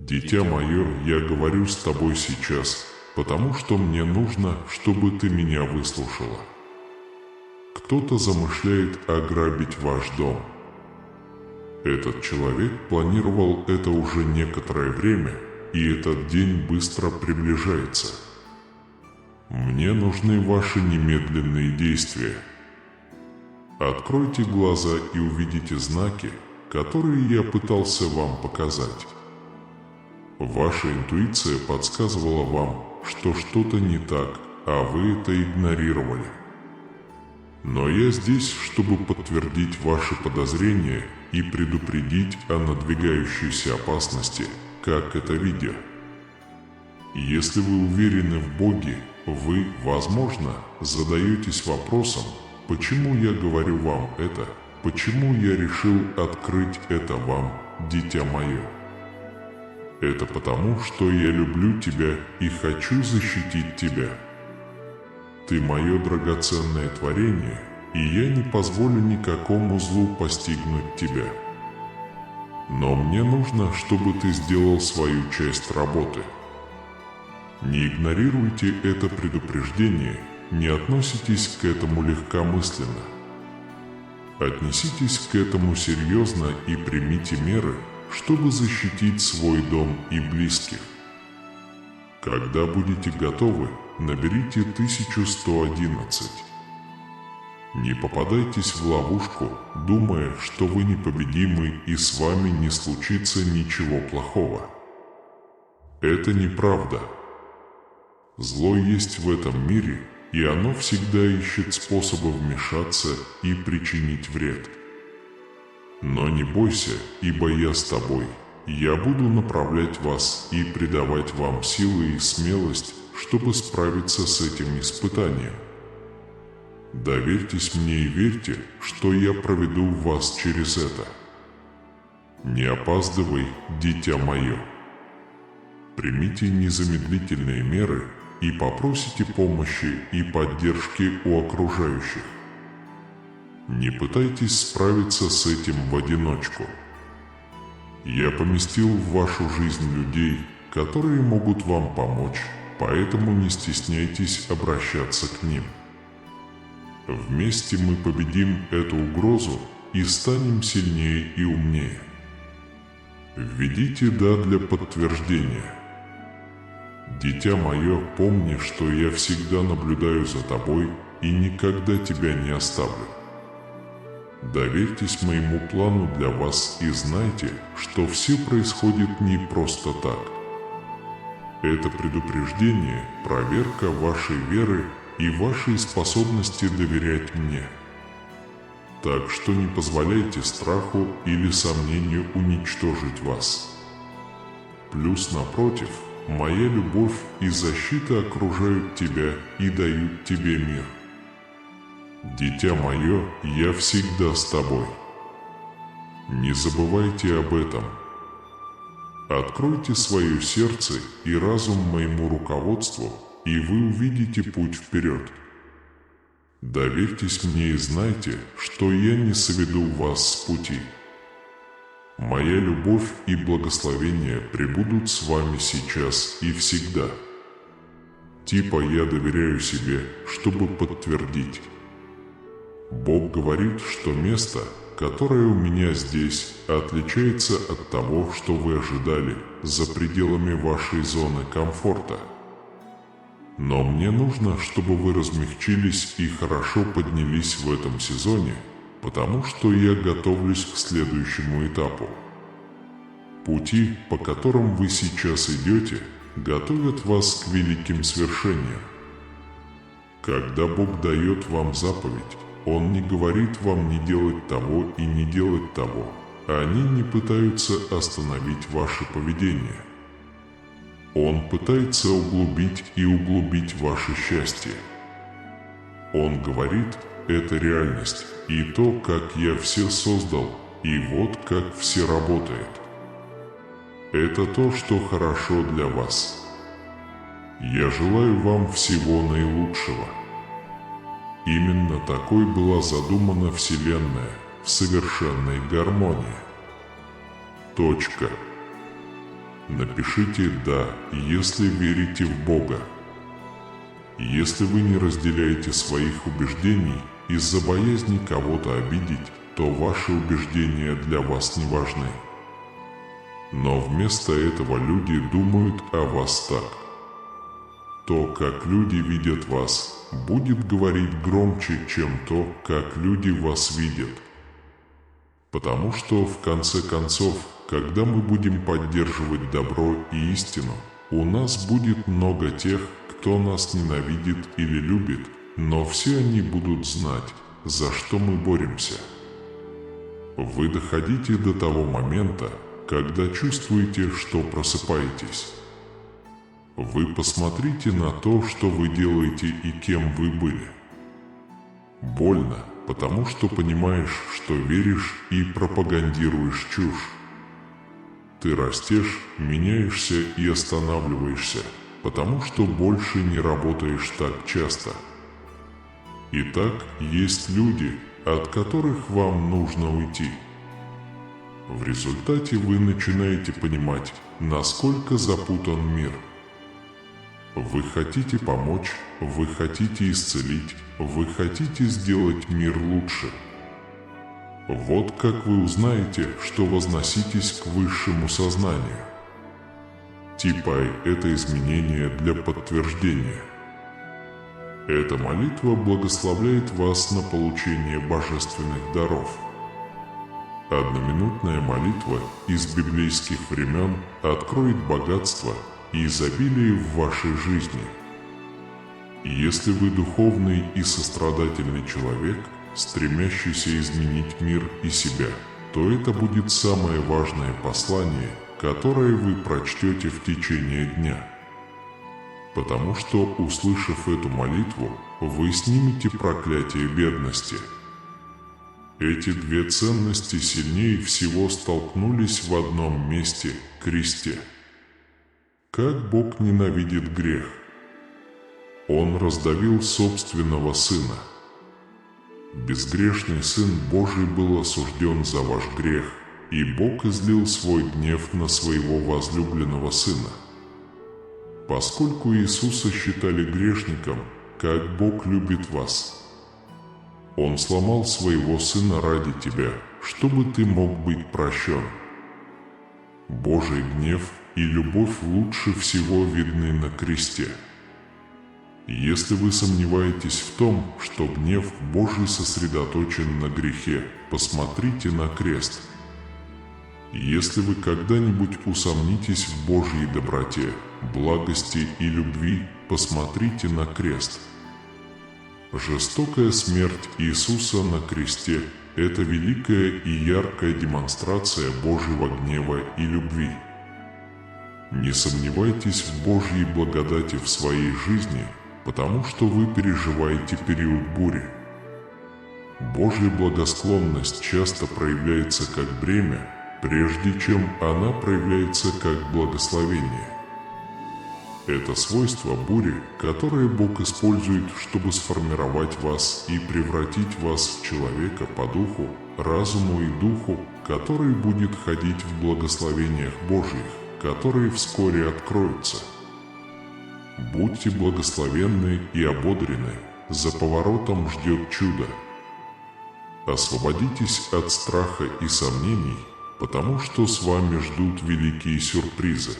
Дитя мое, я говорю с тобой сейчас, потому что мне нужно, чтобы ты меня выслушала. Кто-то замышляет ограбить ваш дом. Этот человек планировал это уже некоторое время, и этот день быстро приближается. Мне нужны ваши немедленные действия. Откройте глаза и увидите знаки, которые я пытался вам показать. Ваша интуиция подсказывала вам, что что-то не так, а вы это игнорировали. Но я здесь, чтобы подтвердить ваши подозрения и предупредить о надвигающейся опасности, как это видя. Если вы уверены в Боге, вы, возможно, задаетесь вопросом, почему я говорю вам это, почему я решил открыть это вам, дитя мое. Это потому, что я люблю тебя и хочу защитить тебя. Ты мое драгоценное творение, и я не позволю никакому злу постигнуть тебя. Но мне нужно, чтобы ты сделал свою часть работы. Не игнорируйте это предупреждение, не относитесь к этому легкомысленно. Отнеситесь к этому серьезно и примите меры, чтобы защитить свой дом и близких. Когда будете готовы, наберите 1111. Не попадайтесь в ловушку, думая, что вы непобедимы и с вами не случится ничего плохого. Это неправда. Зло есть в этом мире, и оно всегда ищет способы вмешаться и причинить вред. Но не бойся, ибо я с тобой. Я буду направлять вас и придавать вам силы и смелость, чтобы справиться с этим испытанием. Доверьтесь мне и верьте, что я проведу вас через это. Не опаздывай, дитя мое. Примите незамедлительные меры и попросите помощи и поддержки у окружающих. Не пытайтесь справиться с этим в одиночку. Я поместил в вашу жизнь людей, которые могут вам помочь, поэтому не стесняйтесь обращаться к ним. Вместе мы победим эту угрозу и станем сильнее и умнее. Введите «да» для подтверждения. Дитя мое, помни, что я всегда наблюдаю за тобой и никогда тебя не оставлю. Доверьтесь моему плану для вас и знайте, что все происходит не просто так. Это предупреждение, проверка вашей веры и вашей способности доверять мне. Так что не позволяйте страху или сомнению уничтожить вас. Плюс напротив, моя любовь и защита окружают тебя и дают тебе мир. Дитя мое, я всегда с тобой. Не забывайте об этом. Откройте свое сердце и разум моему руководству, и вы увидите путь вперед. Доверьтесь мне и знайте, что я не сведу вас с пути. Моя любовь и благословение пребудут с вами сейчас и всегда. Типа я доверяю себе, чтобы подтвердить. Бог говорит, что место, которое у меня здесь, отличается от того, что вы ожидали, за пределами вашей зоны комфорта. Но мне нужно, чтобы вы размягчились и хорошо поднялись в этом сезоне, потому что я готовлюсь к следующему этапу. Пути, по которым вы сейчас идете, готовят вас к великим свершениям. Когда Бог дает вам заповедь, Он не говорит вам не делать того и не делать того. Они не пытаются остановить ваше поведение. Он пытается углубить и углубить ваше счастье. Он говорит, это реальность, и то, как я все создал, и вот как все работает. Это то, что хорошо для вас. Я желаю вам всего наилучшего. Именно такой была задумана Вселенная в совершенной гармонии. Точка. Напишите «Да», если верите в Бога. Если вы не разделяете своих убеждений из-за боязни кого-то обидеть, то ваши убеждения для вас не важны. Но вместо этого люди думают о вас так. То, как люди видят вас, будет говорить громче, чем то, как люди вас видят. Потому что, в конце концов, когда мы будем поддерживать добро и истину, у нас будет много тех, кто нас ненавидит или любит, но все они будут знать, за что мы боремся. Вы доходите до того момента, когда чувствуете, что просыпаетесь. Вы посмотрите на то, что вы делаете и кем вы были. Больно, потому что понимаешь, что веришь и пропагандируешь чушь. Ты растешь, меняешься и останавливаешься, потому что больше не работаешь так часто. Итак, есть люди, от которых вам нужно уйти. В результате вы начинаете понимать, насколько запутан мир. Вы хотите помочь, вы хотите исцелить, вы хотите сделать мир лучше. Вот как вы узнаете, что возноситесь к высшему сознанию. Типай – это изменение для подтверждения. Эта молитва благословляет вас на получение божественных даров. Одноминутная молитва из библейских времен откроет богатство и изобилие в вашей жизни. Если вы духовный и сострадательный человек, стремящийся изменить мир и себя, то это будет самое важное послание, которое вы прочтете в течение дня. Потому что, услышав эту молитву, вы снимете проклятие бедности. Эти две ценности сильнее всего столкнулись в одном месте – кресте. Как Бог ненавидит грех! Он раздавил собственного Сына. Безгрешный Сын Божий был осужден за ваш грех, и Бог излил свой гнев на своего возлюбленного Сына. Поскольку Иисуса считали грешником, как Бог любит вас. Он сломал своего Сына ради тебя, чтобы ты мог быть прощен. Божий гнев и любовь лучше всего видны на кресте. Если вы сомневаетесь в том, что гнев Божий сосредоточен на грехе, посмотрите на крест. Если вы когда-нибудь усомнитесь в Божьей доброте, благости и любви, посмотрите на крест. Жестокая смерть Иисуса на кресте – это великая и яркая демонстрация Божьего гнева и любви. Не сомневайтесь в Божьей благодати в своей жизни, потому что вы переживаете период бури. Божья благосклонность часто проявляется как бремя, прежде чем она проявляется как благословение. Это свойство бури, которое Бог использует, чтобы сформировать вас и превратить вас в человека по духу, разуму и духу, который будет ходить в благословениях Божьих, которые вскоре откроются. Будьте благословенны и ободрены, за поворотом ждет чудо. Освободитесь от страха и сомнений, потому что с вами ждут великие сюрпризы.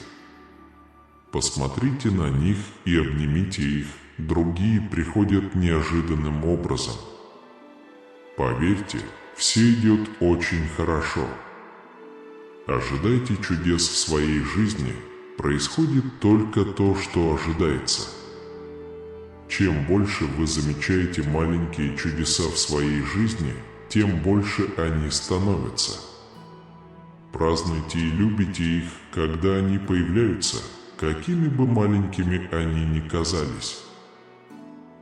Посмотрите на них и обнимите их, другие приходят неожиданным образом. Поверьте, все идет очень хорошо. Ожидайте чудес в своей жизни, происходит только то, что ожидается. Чем больше вы замечаете маленькие чудеса в своей жизни, тем больше они становятся. Празднуйте и любите их, когда они появляются, какими бы маленькими они ни казались.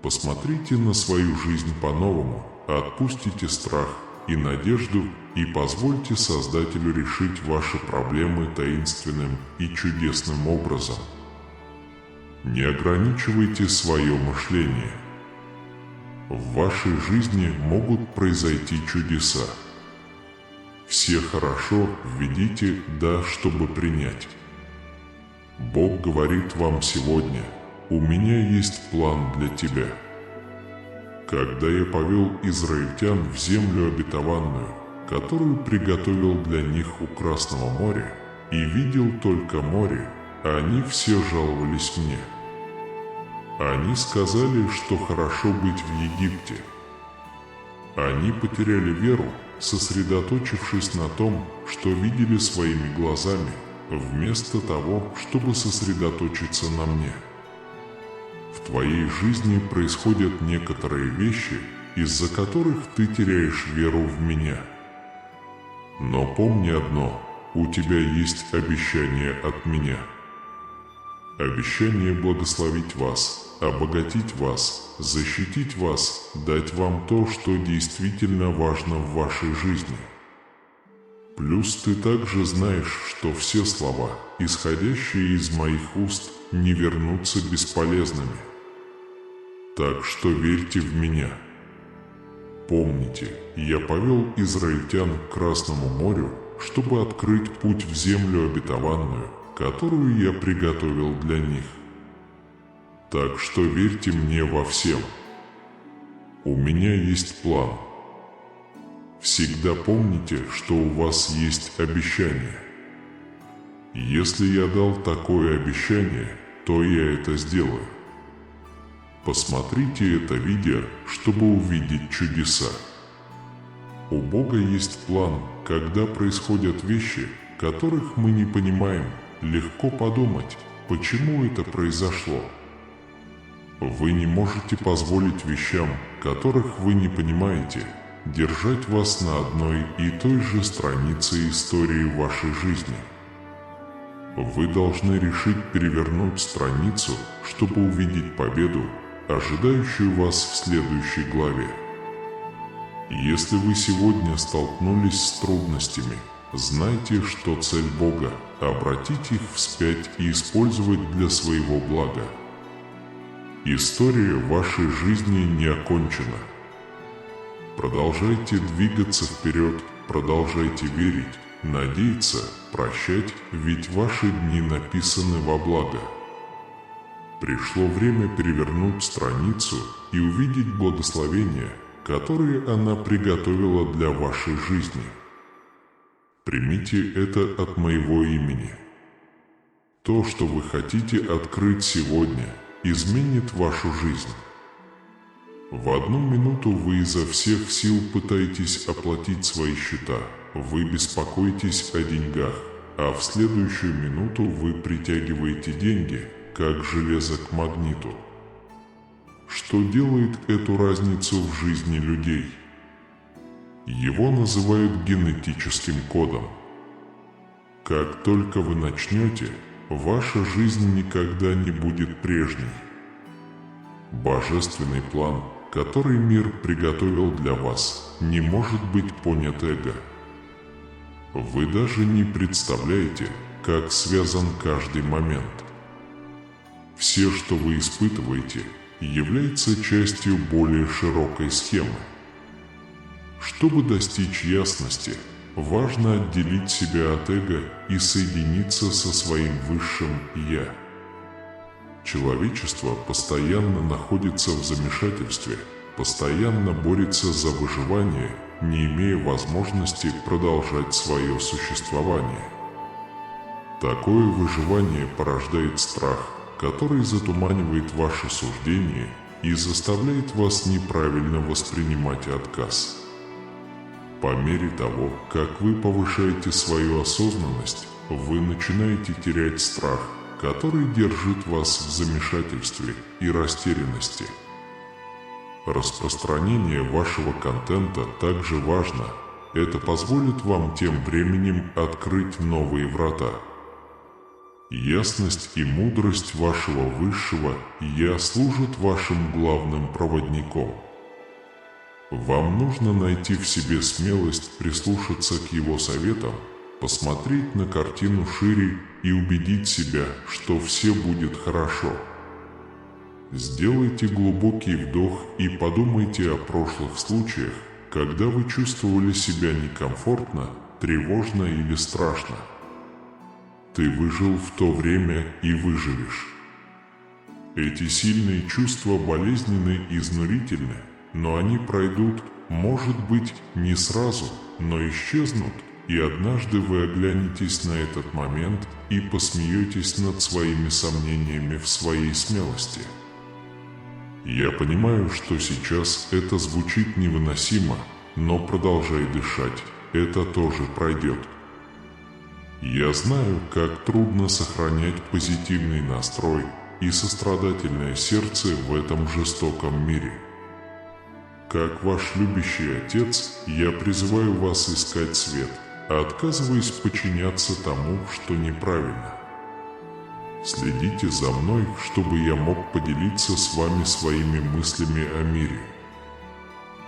Посмотрите на свою жизнь по-новому, отпустите страх и надежду и позвольте Создателю решить ваши проблемы таинственным и чудесным образом. Не ограничивайте свое мышление. В вашей жизни могут произойти чудеса. Все хорошо, введите «да», чтобы принять. Бог говорит вам сегодня: «У меня есть план для тебя». Когда я повел израильтян в землю обетованную, которую приготовил для них у Красного моря, и видел только море, они все жаловались мне. Они сказали, что хорошо быть в Египте. Они потеряли веру, сосредоточившись на том, что видели своими глазами, вместо того, чтобы сосредоточиться на мне. В твоей жизни происходят некоторые вещи, из-за которых ты теряешь веру в меня. Но помни одно: у тебя есть обещание от меня. Обещание благословить вас, обогатить вас, защитить вас, дать вам то, что действительно важно в вашей жизни. Плюс ты также знаешь, что все слова, исходящие из моих уст, не вернутся бесполезными. Так что верьте в меня. Помните, я повел израильтян к Красному морю, чтобы открыть путь в землю обетованную, которую я приготовил для них. Так что верьте мне во всем. У меня есть план. Всегда помните, что у вас есть обещание. Если я дал такое обещание, то я это сделаю. Посмотрите это видео, чтобы увидеть чудеса. У Бога есть план, когда происходят вещи, которых мы не понимаем. Легко подумать, почему это произошло. Вы не можете позволить вещам, которых вы не понимаете, держать вас на одной и той же странице истории вашей жизни. Вы должны решить перевернуть страницу, чтобы увидеть победу, ожидающую вас в следующей главе. Если вы сегодня столкнулись с трудностями, знайте, что цель Бога – обратить их вспять и использовать для своего блага. История вашей жизни не окончена. Продолжайте двигаться вперед, продолжайте верить, надеяться, прощать, ведь ваши дни написаны во благо. Пришло время перевернуть страницу и увидеть благословения, которые она приготовила для вашей жизни. Примите это от моего имени. То, что вы хотите открыть сегодня, изменит вашу жизнь. В одну минуту вы изо всех сил пытаетесь оплатить свои счета, вы беспокоитесь о деньгах, а в следующую минуту вы притягиваете деньги, как железо к магниту. Что делает эту разницу в жизни людей? Его называют генетическим кодом. Как только вы начнете, ваша жизнь никогда не будет прежней. Божественный план, который мир приготовил для вас, не может быть понят эго. Вы даже не представляете, как связан каждый момент. Все, что вы испытываете, является частью более широкой схемы. Чтобы достичь ясности, важно отделить себя от эго и соединиться со своим высшим «Я». Человечество постоянно находится в замешательстве, постоянно борется за выживание, не имея возможности продолжать свое существование. Такое выживание порождает страх, который затуманивает ваше суждение и заставляет вас неправильно воспринимать отказ. По мере того, как вы повышаете свою осознанность, вы начинаете терять страх, который держит вас в замешательстве и растерянности. Распространение вашего контента также важно. Это позволит вам тем временем открыть новые врата. Ясность и мудрость вашего высшего «Я» служат вашим главным проводником. Вам нужно найти в себе смелость прислушаться к его советам, посмотреть на картину шире и убедить себя, что все будет хорошо. Сделайте глубокий вдох и подумайте о прошлых случаях, когда вы чувствовали себя некомфортно, тревожно или страшно. ты выжил в то время и выживешь. Эти сильные чувства болезненны и изнурительны, но они пройдут, может быть, не сразу, но исчезнут, и однажды вы оглянетесь на этот момент и посмеетесь над своими сомнениями в своей смелости. Я понимаю, что сейчас это звучит невыносимо, но продолжай дышать, это тоже пройдет. Я знаю, как трудно сохранять позитивный настрой и сострадательное сердце в этом жестоком мире. Как ваш любящий отец, я призываю вас искать свет, отказываясь подчиняться тому, что неправильно. Следите за мной, чтобы я мог поделиться с вами своими мыслями о мире.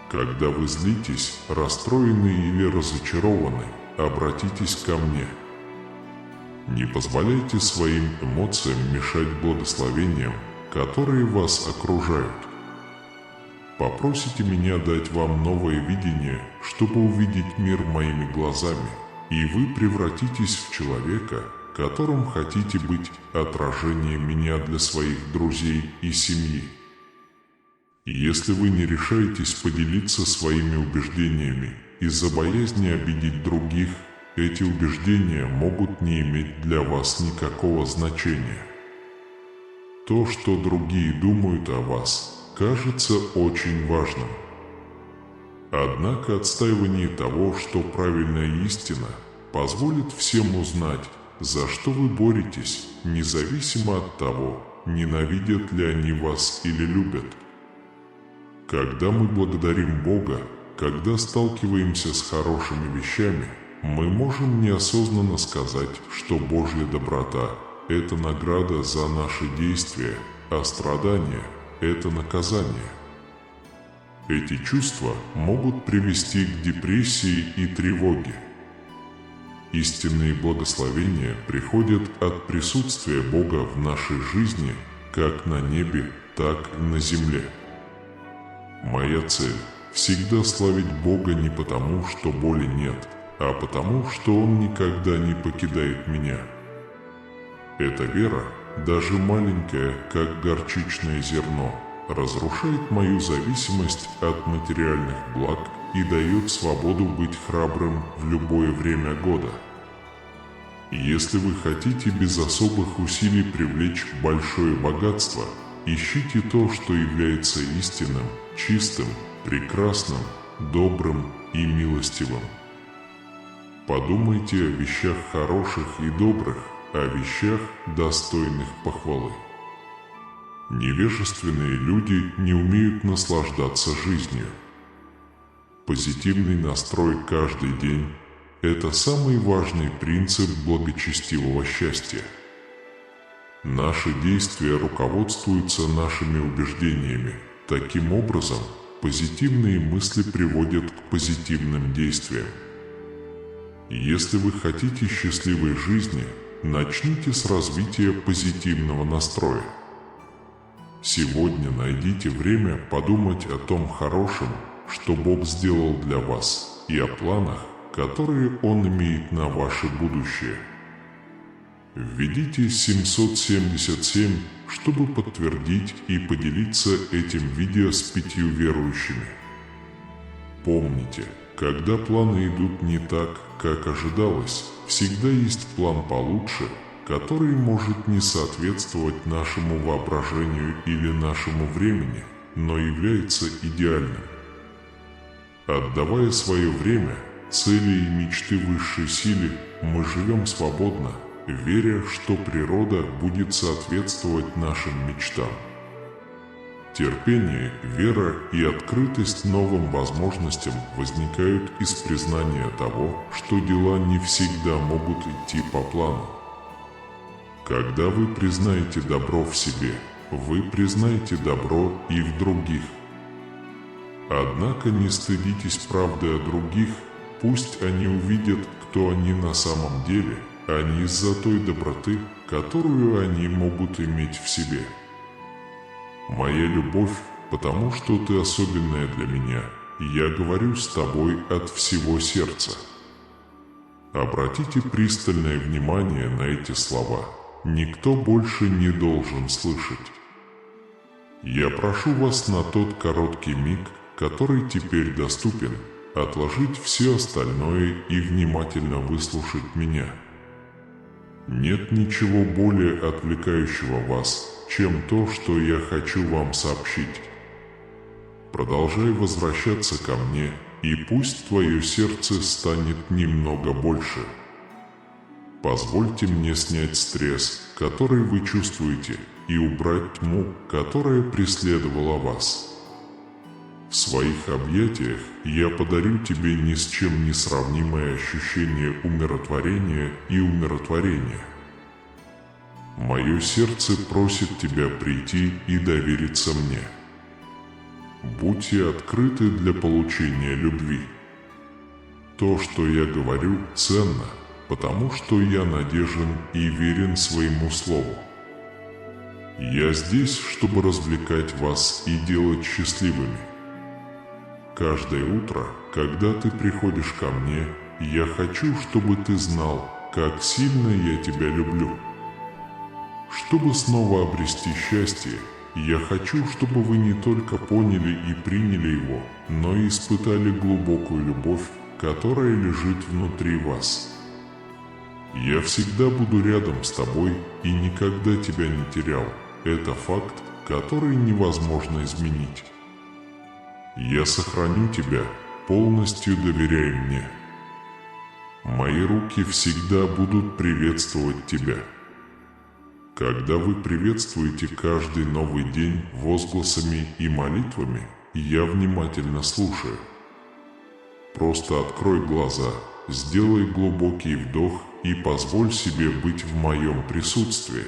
Когда вы злитесь, расстроены или разочарованы, обратитесь ко мне. Не позволяйте своим эмоциям мешать благословениям, которые вас окружают. Попросите меня дать вам новое видение, чтобы увидеть мир моими глазами, и вы превратитесь в человека, которым хотите быть отражением меня для своих друзей и семьи. Если вы не решаетесь поделиться своими убеждениями из-за боязни обидеть других, эти убеждения могут не иметь для вас никакого значения. То, что другие думают о вас, кажется очень важным. Однако отстаивание того, что правильная истина, позволит всем узнать, за что вы боретесь, независимо от того, ненавидят ли они вас или любят. Когда мы благодарим Бога, когда сталкиваемся с хорошими вещами, мы можем неосознанно сказать, что Божья доброта – это награда за наши действия, а страдания – это наказание. Эти чувства могут привести к депрессии и тревоге. Истинные благословения приходят от присутствия Бога в нашей жизни, как на небе, так и на земле. Моя цель – всегда славить Бога не потому, что боли нет, а потому, что Он никогда не покидает меня. Эта вера, даже маленькая, как горчичное зерно, разрушает мою зависимость от материальных благ и дает свободу быть храбрым в любое время года. Если вы хотите без особых усилий привлечь большое богатство, ищите то, что является истинным, чистым, прекрасным, добрым и милостивым. Подумайте о вещах хороших и добрых, о вещах, достойных похвалы. Невежественные люди не умеют наслаждаться жизнью. Позитивный настрой каждый день – это самый важный принцип благочестивого счастья. Наши действия руководствуются нашими убеждениями. Таким образом, позитивные мысли приводят к позитивным действиям. Если вы хотите счастливой жизни, начните с развития позитивного настроя. Сегодня найдите время подумать о том хорошем, что Бог сделал для вас, и о планах, которые Он имеет на ваше будущее. Введите 777, чтобы подтвердить и поделиться этим видео с 5 верующими. Помните, когда планы идут не так, как ожидалось, всегда есть план получше, который может не соответствовать нашему воображению или нашему времени, но является идеальным. Отдавая свое время, цели и мечты высшей силе, мы живем свободно, веря, что природа будет соответствовать нашим мечтам. Терпение, вера и открытость новым возможностям возникают из признания того, что дела не всегда могут идти по плану. Когда вы признаете добро в себе, вы признаете добро и в других. Однако не стыдитесь правды о других, пусть они увидят, кто они на самом деле, а не из-за той доброты, которую они могут иметь в себе. Моя любовь, потому что ты особенная для меня, я говорю с тобой от всего сердца. Обратите пристальное внимание на эти слова. Никто больше не должен слышать. Я прошу вас на тот короткий миг, который теперь доступен, отложить все остальное и внимательно выслушать меня. Нет ничего более отвлекающего вас, чем то, что я хочу вам сообщить. Продолжай возвращаться ко мне, и пусть твое сердце станет немного больше. Позвольте мне снять стресс, который вы чувствуете, и убрать тьму, которая преследовала вас. В своих объятиях я подарю тебе ни с чем не сравнимое ощущение умиротворения и умиротворения. Мое сердце просит тебя прийти и довериться мне. Будьте открыты для получения любви. То, что я говорю, ценно, потому что я надежен и верен своему слову. Я здесь, чтобы развлекать вас и делать счастливыми. Каждое утро, когда ты приходишь ко мне, я хочу, чтобы ты знал, как сильно я тебя люблю. Чтобы снова обрести счастье, я хочу, чтобы вы не только поняли и приняли его, но и испытали глубокую любовь, которая лежит внутри вас. Я всегда буду рядом с тобой и никогда тебя не терял. Это факт, который невозможно изменить. Я сохраню тебя, полностью доверяй мне. Мои руки всегда будут приветствовать тебя. Когда вы приветствуете каждый новый день возгласами и молитвами, я внимательно слушаю. Просто открой глаза, сделай глубокий вдох и позволь себе быть в моем присутствии.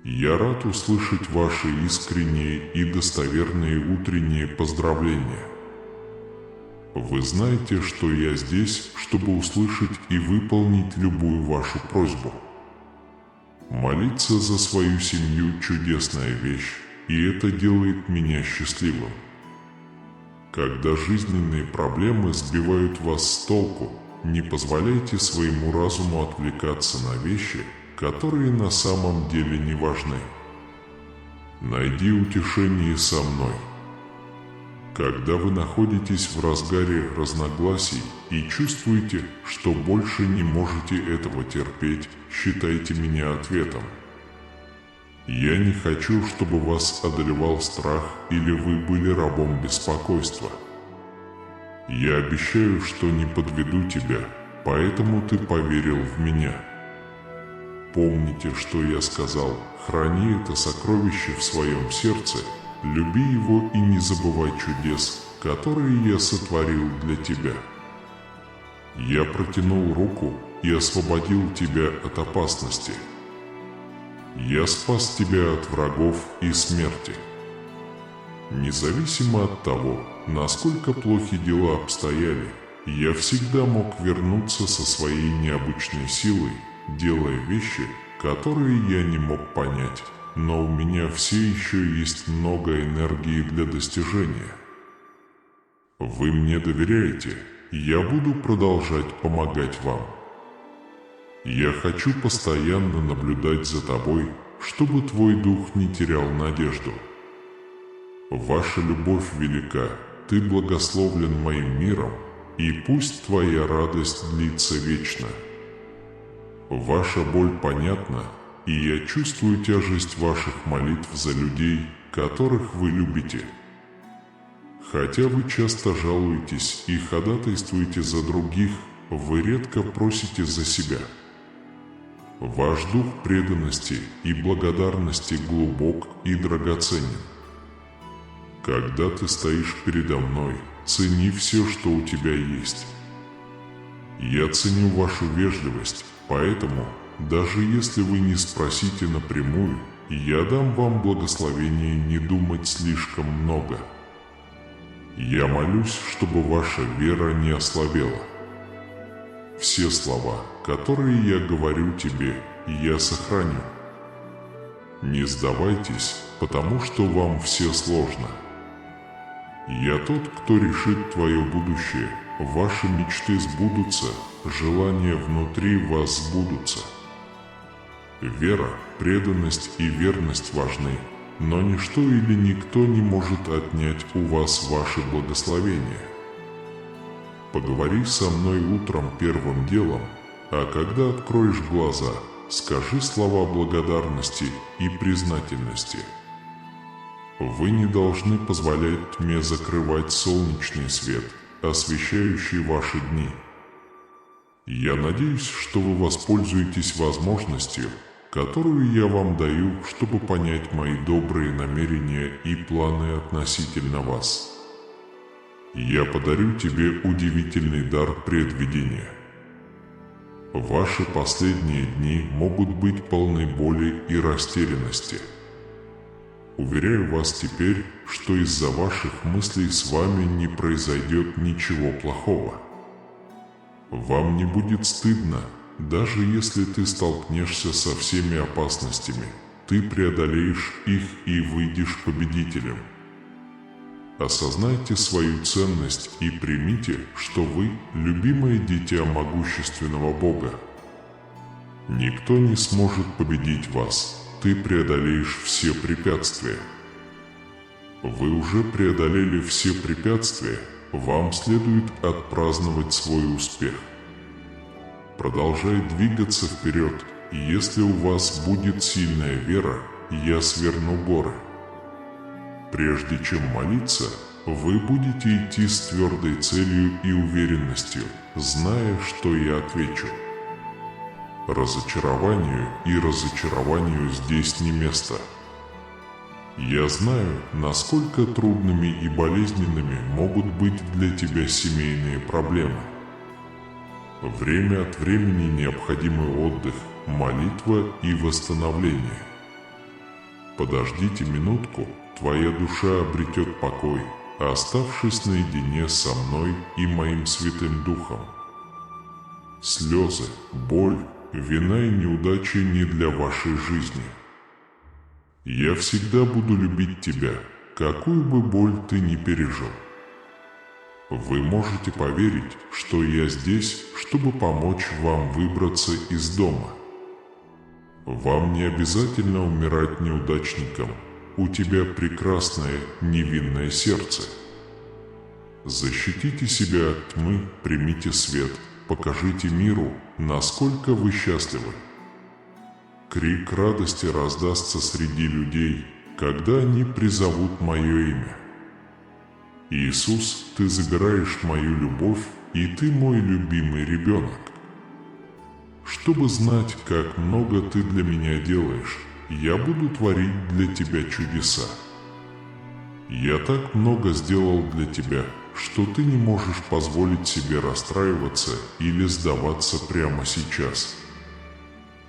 Я рад услышать ваши искренние и достоверные утренние поздравления. Вы знаете, что я здесь, чтобы услышать и выполнить любую вашу просьбу. Молиться за свою семью – чудесная вещь, и это делает меня счастливым. Когда жизненные проблемы сбивают вас с толку, не позволяйте своему разуму отвлекаться на вещи, которые на самом деле не важны. Найди утешение со мной. Когда вы находитесь в разгаре разногласий и чувствуете, что больше не можете этого терпеть, считайте меня ответом. Я не хочу, чтобы вас одолевал страх или вы были рабом беспокойства. Я обещаю, что не подведу тебя, поэтому ты поверил в меня. Помните, что я сказал, храни это сокровище в своем сердце, люби его и не забывай чудес, которые я сотворил для тебя. Я протянул руку и освободил тебя от опасности. Я спас тебя от врагов и смерти. Независимо от того, насколько плохи дела обстояли, я всегда мог вернуться со своей необычной силой, делая вещи, которые я не мог понять, но у меня все еще есть много энергии для достижения. Вы мне доверяете, я буду продолжать помогать вам. Я хочу постоянно наблюдать за тобой, чтобы твой дух не терял надежду. Ваша любовь велика, ты благословлен моим миром, и пусть твоя радость длится вечно. Ваша боль понятна, и я чувствую тяжесть ваших молитв за людей, которых вы любите. Хотя вы часто жалуетесь и ходатайствуете за других, вы редко просите за себя. Ваш дух преданности и благодарности глубок и драгоценен. Когда ты стоишь передо мной, цени все, что у тебя есть. Я ценю вашу вежливость, поэтому, даже если вы не спросите напрямую, я дам вам благословение не думать слишком много. Я молюсь, чтобы ваша вера не ослабела. Все слова, которые я говорю тебе, я сохраню. Не сдавайтесь, потому что вам все сложно. Я тот, кто решит твое будущее, ваши мечты сбудутся, желания внутри вас сбудутся. Вера, преданность и верность важны, но ничто или никто не может отнять у вас ваше благословение. Поговори со мной утром первым делом, а когда откроешь глаза, скажи слова благодарности и признательности. Вы не должны позволять тьме закрывать солнечный свет, освещающий ваши дни. Я надеюсь, что вы воспользуетесь возможностью, которую я вам даю, чтобы понять мои добрые намерения и планы относительно вас. Я подарю тебе удивительный дар предвидения. Ваши последние дни могут быть полны боли и растерянности. Уверяю вас теперь, что из-за ваших мыслей с вами не произойдет ничего плохого. Вам не будет стыдно, даже если ты столкнешься со всеми опасностями, ты преодолеешь их и выйдешь победителем. Осознайте свою ценность и примите, что вы – любимое дитя могущественного Бога. Никто не сможет победить вас, ты преодолеешь все препятствия. Вы уже преодолели все препятствия, вам следует отпраздновать свой успех. Продолжай двигаться вперед, и если у вас будет сильная вера, я сверну горы. Прежде чем молиться, вы будете идти с твердой целью и уверенностью, зная, что я отвечу. Разочарованию и разочарованию здесь не место. Я знаю, насколько трудными и болезненными могут быть для тебя семейные проблемы. Время от времени необходимый отдых, молитва и восстановление. Подождите минутку, твоя душа обретет покой, оставшись наедине со мной и моим Святым Духом. Слезы, боль, вина и неудачи не для вашей жизни. Я всегда буду любить тебя, какую бы боль ты ни пережил. Вы можете поверить, что я здесь, чтобы помочь вам выбраться из дома. Вам не обязательно умирать неудачником. У тебя прекрасное невинное сердце. Защитите себя от тьмы, примите свет, покажите миру, насколько вы счастливы. Крик радости раздастся среди людей, когда они призовут мое имя. Иисус, ты забираешь мою любовь, и ты мой любимый ребенок. Чтобы знать, как много ты для меня делаешь, я буду творить для тебя чудеса. Я так много сделал для тебя, что ты не можешь позволить себе расстраиваться или сдаваться прямо сейчас.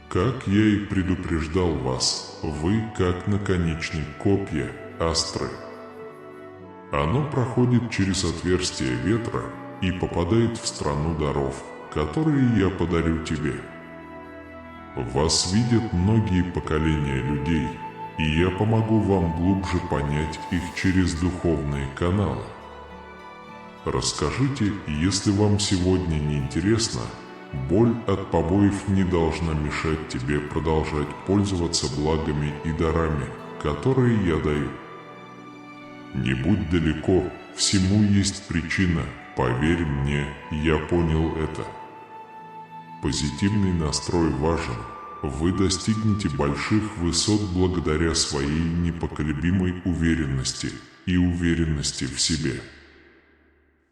Как я и предупреждал вас, вы как наконечник копья, астры. Оно проходит через отверстие ветра и попадает в страну даров, которые я подарю тебе. Вас видят многие поколения людей, и я помогу вам глубже понять их через духовные каналы. Расскажите, если вам сегодня не интересно, боль от побоев не должна мешать тебе продолжать пользоваться благами и дарами, которые я даю. Не будь далеко, всему есть причина, поверь мне, я понял это. Позитивный настрой важен. Вы достигнете больших высот благодаря своей непоколебимой уверенности и уверенности в себе.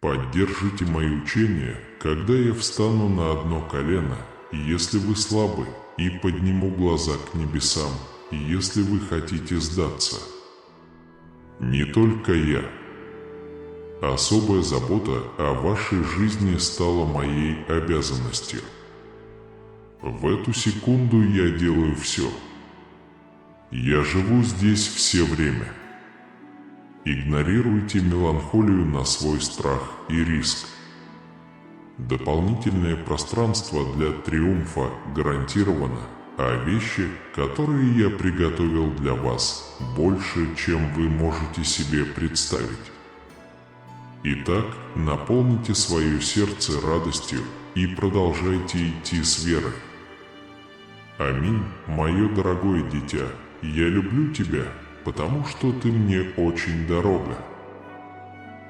Поддержите мои учения, когда я встану на одно колено, если вы слабы, и подниму глаза к небесам, если вы хотите сдаться. Не только я. Особая забота о вашей жизни стала моей обязанностью. В эту секунду я делаю все. Я живу здесь все время. Игнорируйте меланхолию на свой страх и риск. Дополнительное пространство для триумфа гарантировано, а вещи, которые я приготовил для вас, больше, чем вы можете себе представить. Итак, наполните свое сердце радостью и продолжайте идти с верой. Аминь, мое дорогое дитя, я люблю тебя, потому что ты мне очень дорога.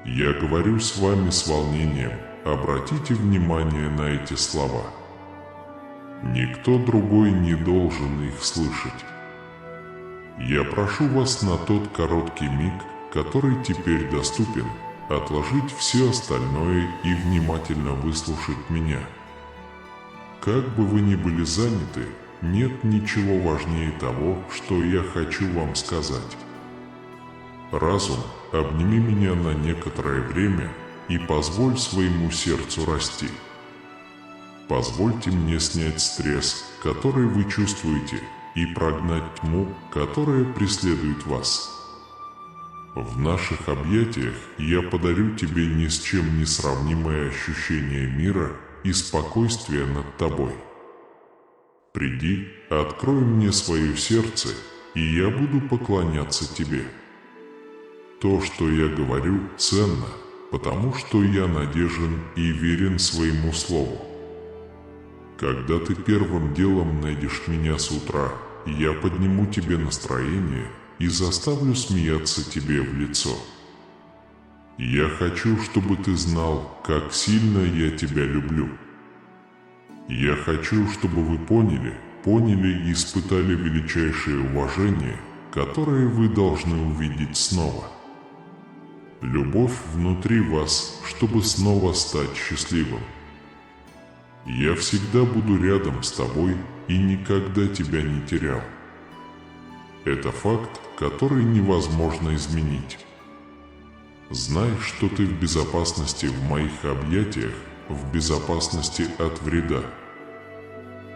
Я говорю с вами с волнением, обратите внимание на эти слова. Никто другой не должен их слышать. Я прошу вас на тот короткий миг, который теперь доступен, отложить все остальное и внимательно выслушать меня. Как бы вы ни были заняты, нет ничего важнее того, что я хочу вам сказать. Разум, обними меня на некоторое время и позволь своему сердцу расти. Позвольте мне снять стресс, который вы чувствуете, и прогнать тьму, которая преследует вас. В наших объятиях я подарю тебе ни с чем не сравнимое ощущение мира и спокойствия над тобой. Приди, открой мне свое сердце, и я буду поклоняться тебе. То, что я говорю, ценно, потому что я надежен и верен своему слову. Когда ты первым делом найдешь меня с утра, я подниму тебе настроение и заставлю смеяться тебе в лицо. Я хочу, чтобы ты знал, как сильно я тебя люблю. Я хочу, чтобы вы поняли и испытали величайшее уважение, которое вы должны увидеть снова. Любовь внутри вас, чтобы снова стать счастливым. Я всегда буду рядом с тобой и никогда тебя не терял. Это факт, который невозможно изменить. Знай, что ты в безопасности в моих объятиях, в безопасности от вреда.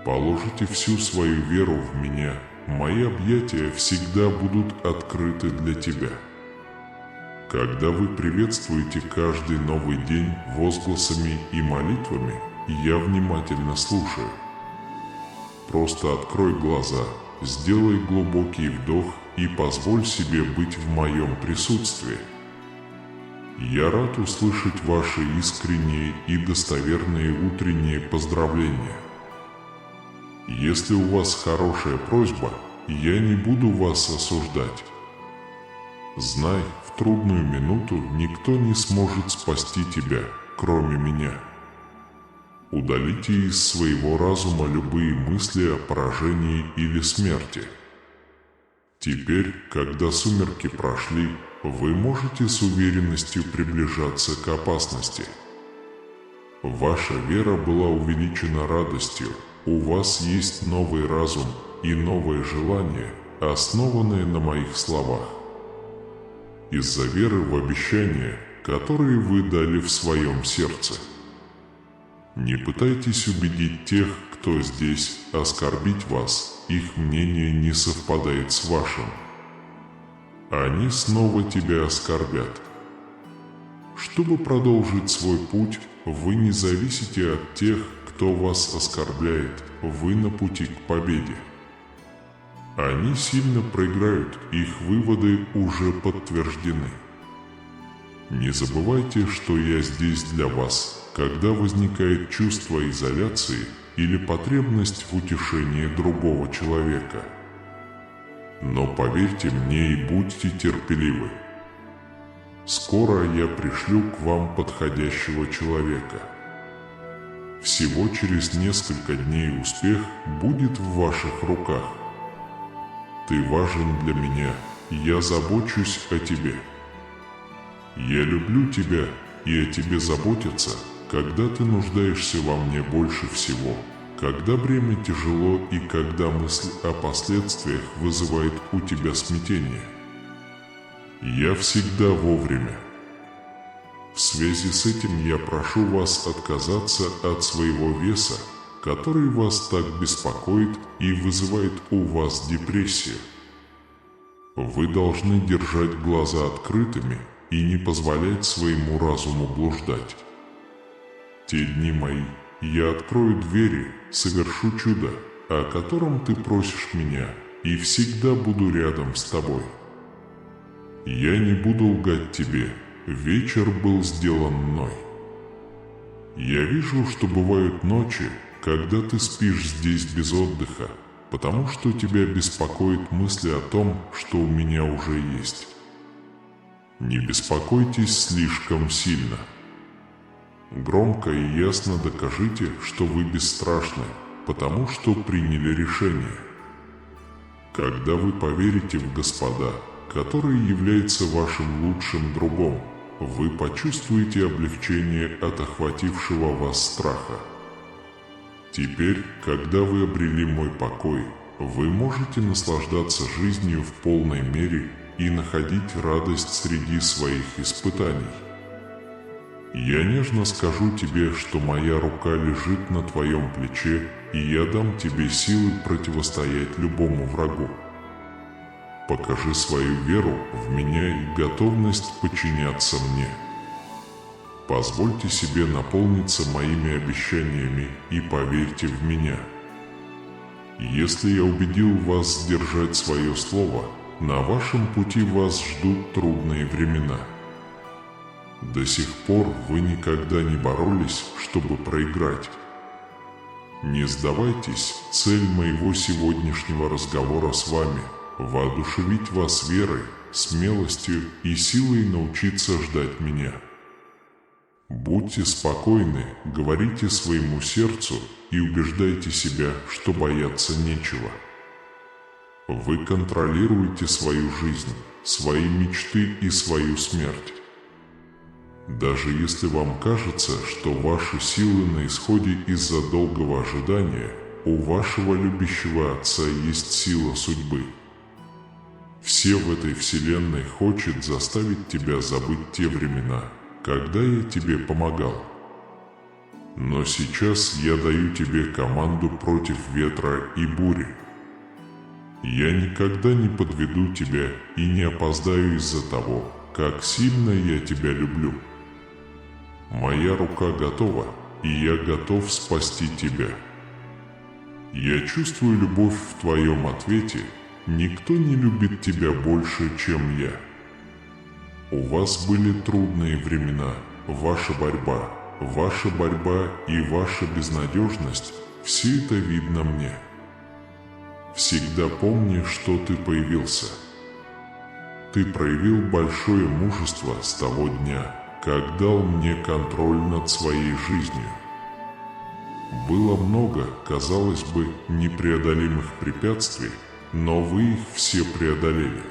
Положите всю свою веру в меня, мои объятия всегда будут открыты для тебя. Когда вы приветствуете каждый новый день возгласами и молитвами, я внимательно слушаю. Просто открой глаза, сделай глубокий вдох и позволь себе быть в моем присутствии. Я рад услышать ваши искренние и достоверные утренние поздравления. Если у вас хорошая просьба, я не буду вас осуждать. Знай, в трудную минуту никто не сможет спасти тебя, кроме меня. Удалите из своего разума любые мысли о поражении или смерти. Теперь, когда сумерки прошли, вы можете с уверенностью приближаться к опасности. Ваша вера была увеличена радостью, у вас есть новый разум и новое желание, основанное на моих словах. Из-за веры в обещания, которые вы дали в своем сердце. Не пытайтесь убедить тех, кто здесь, оскорбить вас, их мнение не совпадает с вашим. Они снова тебя оскорбят. Чтобы продолжить свой путь, вы не зависите от тех, кто вас оскорбляет, вы на пути к победе. Они сильно проиграют, их выводы уже подтверждены. Не забывайте, что я здесь для вас, когда возникает чувство изоляции или потребность в утешении другого человека. Но поверьте мне и будьте терпеливы. Скоро я пришлю к вам подходящего человека. Всего через несколько дней успех будет в ваших руках. Ты важен для меня, я забочусь о тебе. Я люблю тебя, и о тебе заботятся, когда ты нуждаешься во мне больше всего, когда бремя тяжело и когда мысль о последствиях вызывает у тебя смятение. Я всегда вовремя. В связи с этим я прошу вас отказаться от своего веса, который вас так беспокоит и вызывает у вас депрессию. Вы должны держать глаза открытыми и не позволять своему разуму блуждать. Те дни мои, я открою двери, совершу чудо, о котором ты просишь меня, и всегда буду рядом с тобой. Я не буду лгать тебе, вечер был сделан мной. Я вижу, что бывают ночи, когда ты спишь здесь без отдыха, потому что тебя беспокоят мысли о том, что у меня уже есть. Не беспокойтесь слишком сильно. Громко и ясно докажите, что вы бесстрашны, потому что приняли решение. Когда вы поверите в Господа, который является вашим лучшим другом, вы почувствуете облегчение от охватившего вас страха. Теперь, когда вы обрели мой покой, вы можете наслаждаться жизнью в полной мере и находить радость среди своих испытаний. Я нежно скажу тебе, что моя рука лежит на твоем плече, и я дам тебе силы противостоять любому врагу. Покажи свою веру в меня и готовность подчиняться мне. Позвольте себе наполниться моими обещаниями и поверьте в меня. Если я убедил вас сдержать свое слово, на вашем пути вас ждут трудные времена. До сих пор вы никогда не боролись, чтобы проиграть. Не сдавайтесь, цель моего сегодняшнего разговора с вами – воодушевить вас верой, смелостью и силой научиться ждать меня. Будьте спокойны, говорите своему сердцу и убеждайте себя, что бояться нечего. Вы контролируете свою жизнь, свои мечты и свою смерть. Даже если вам кажется, что ваши силы на исходе из-за долгого ожидания, у вашего любящего Отца есть сила судьбы. Все в этой вселенной хочет заставить тебя забыть те времена, когда я тебе помогал. Но сейчас я даю тебе команду против ветра и бури. Я никогда не подведу тебя и не опоздаю из-за того, как сильно я тебя люблю. Моя рука готова, и я готов спасти тебя. Я чувствую любовь в твоем ответе. Никто не любит тебя больше, чем я. У вас были трудные времена, ваша борьба и ваша безнадежность – все это видно мне. Всегда помни, что ты появился. Ты проявил большое мужество с того дня, как дал мне контроль над своей жизнью. Было много, казалось бы, непреодолимых препятствий, но вы их все преодолели.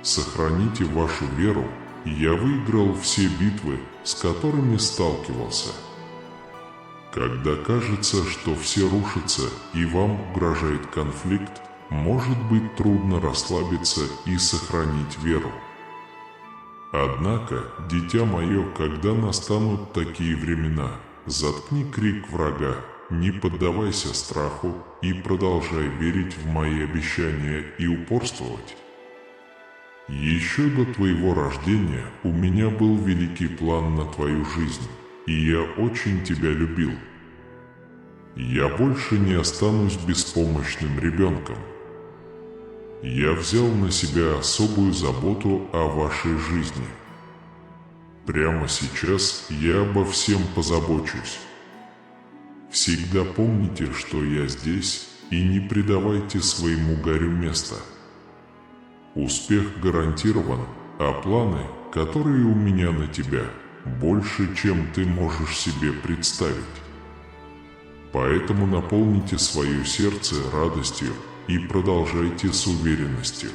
Сохраните вашу веру, и я выиграл все битвы, с которыми сталкивался. Когда кажется, что все рушится и вам угрожает конфликт, может быть трудно расслабиться и сохранить веру. Однако, дитя мое, когда настанут такие времена, заткни крик врага, не поддавайся страху и продолжай верить в мои обещания и упорствовать. Еще до твоего рождения у меня был великий план на твою жизнь, и я очень тебя любил. Я больше не останусь беспомощным ребенком. Я взял на себя особую заботу о вашей жизни. Прямо сейчас я обо всем позабочусь. Всегда помните, что я здесь, и не придавайте своему горю места. Успех гарантирован, а планы, которые у меня на тебя, больше, чем ты можешь себе представить. Поэтому наполните свое сердце радостью и продолжайте с уверенностью.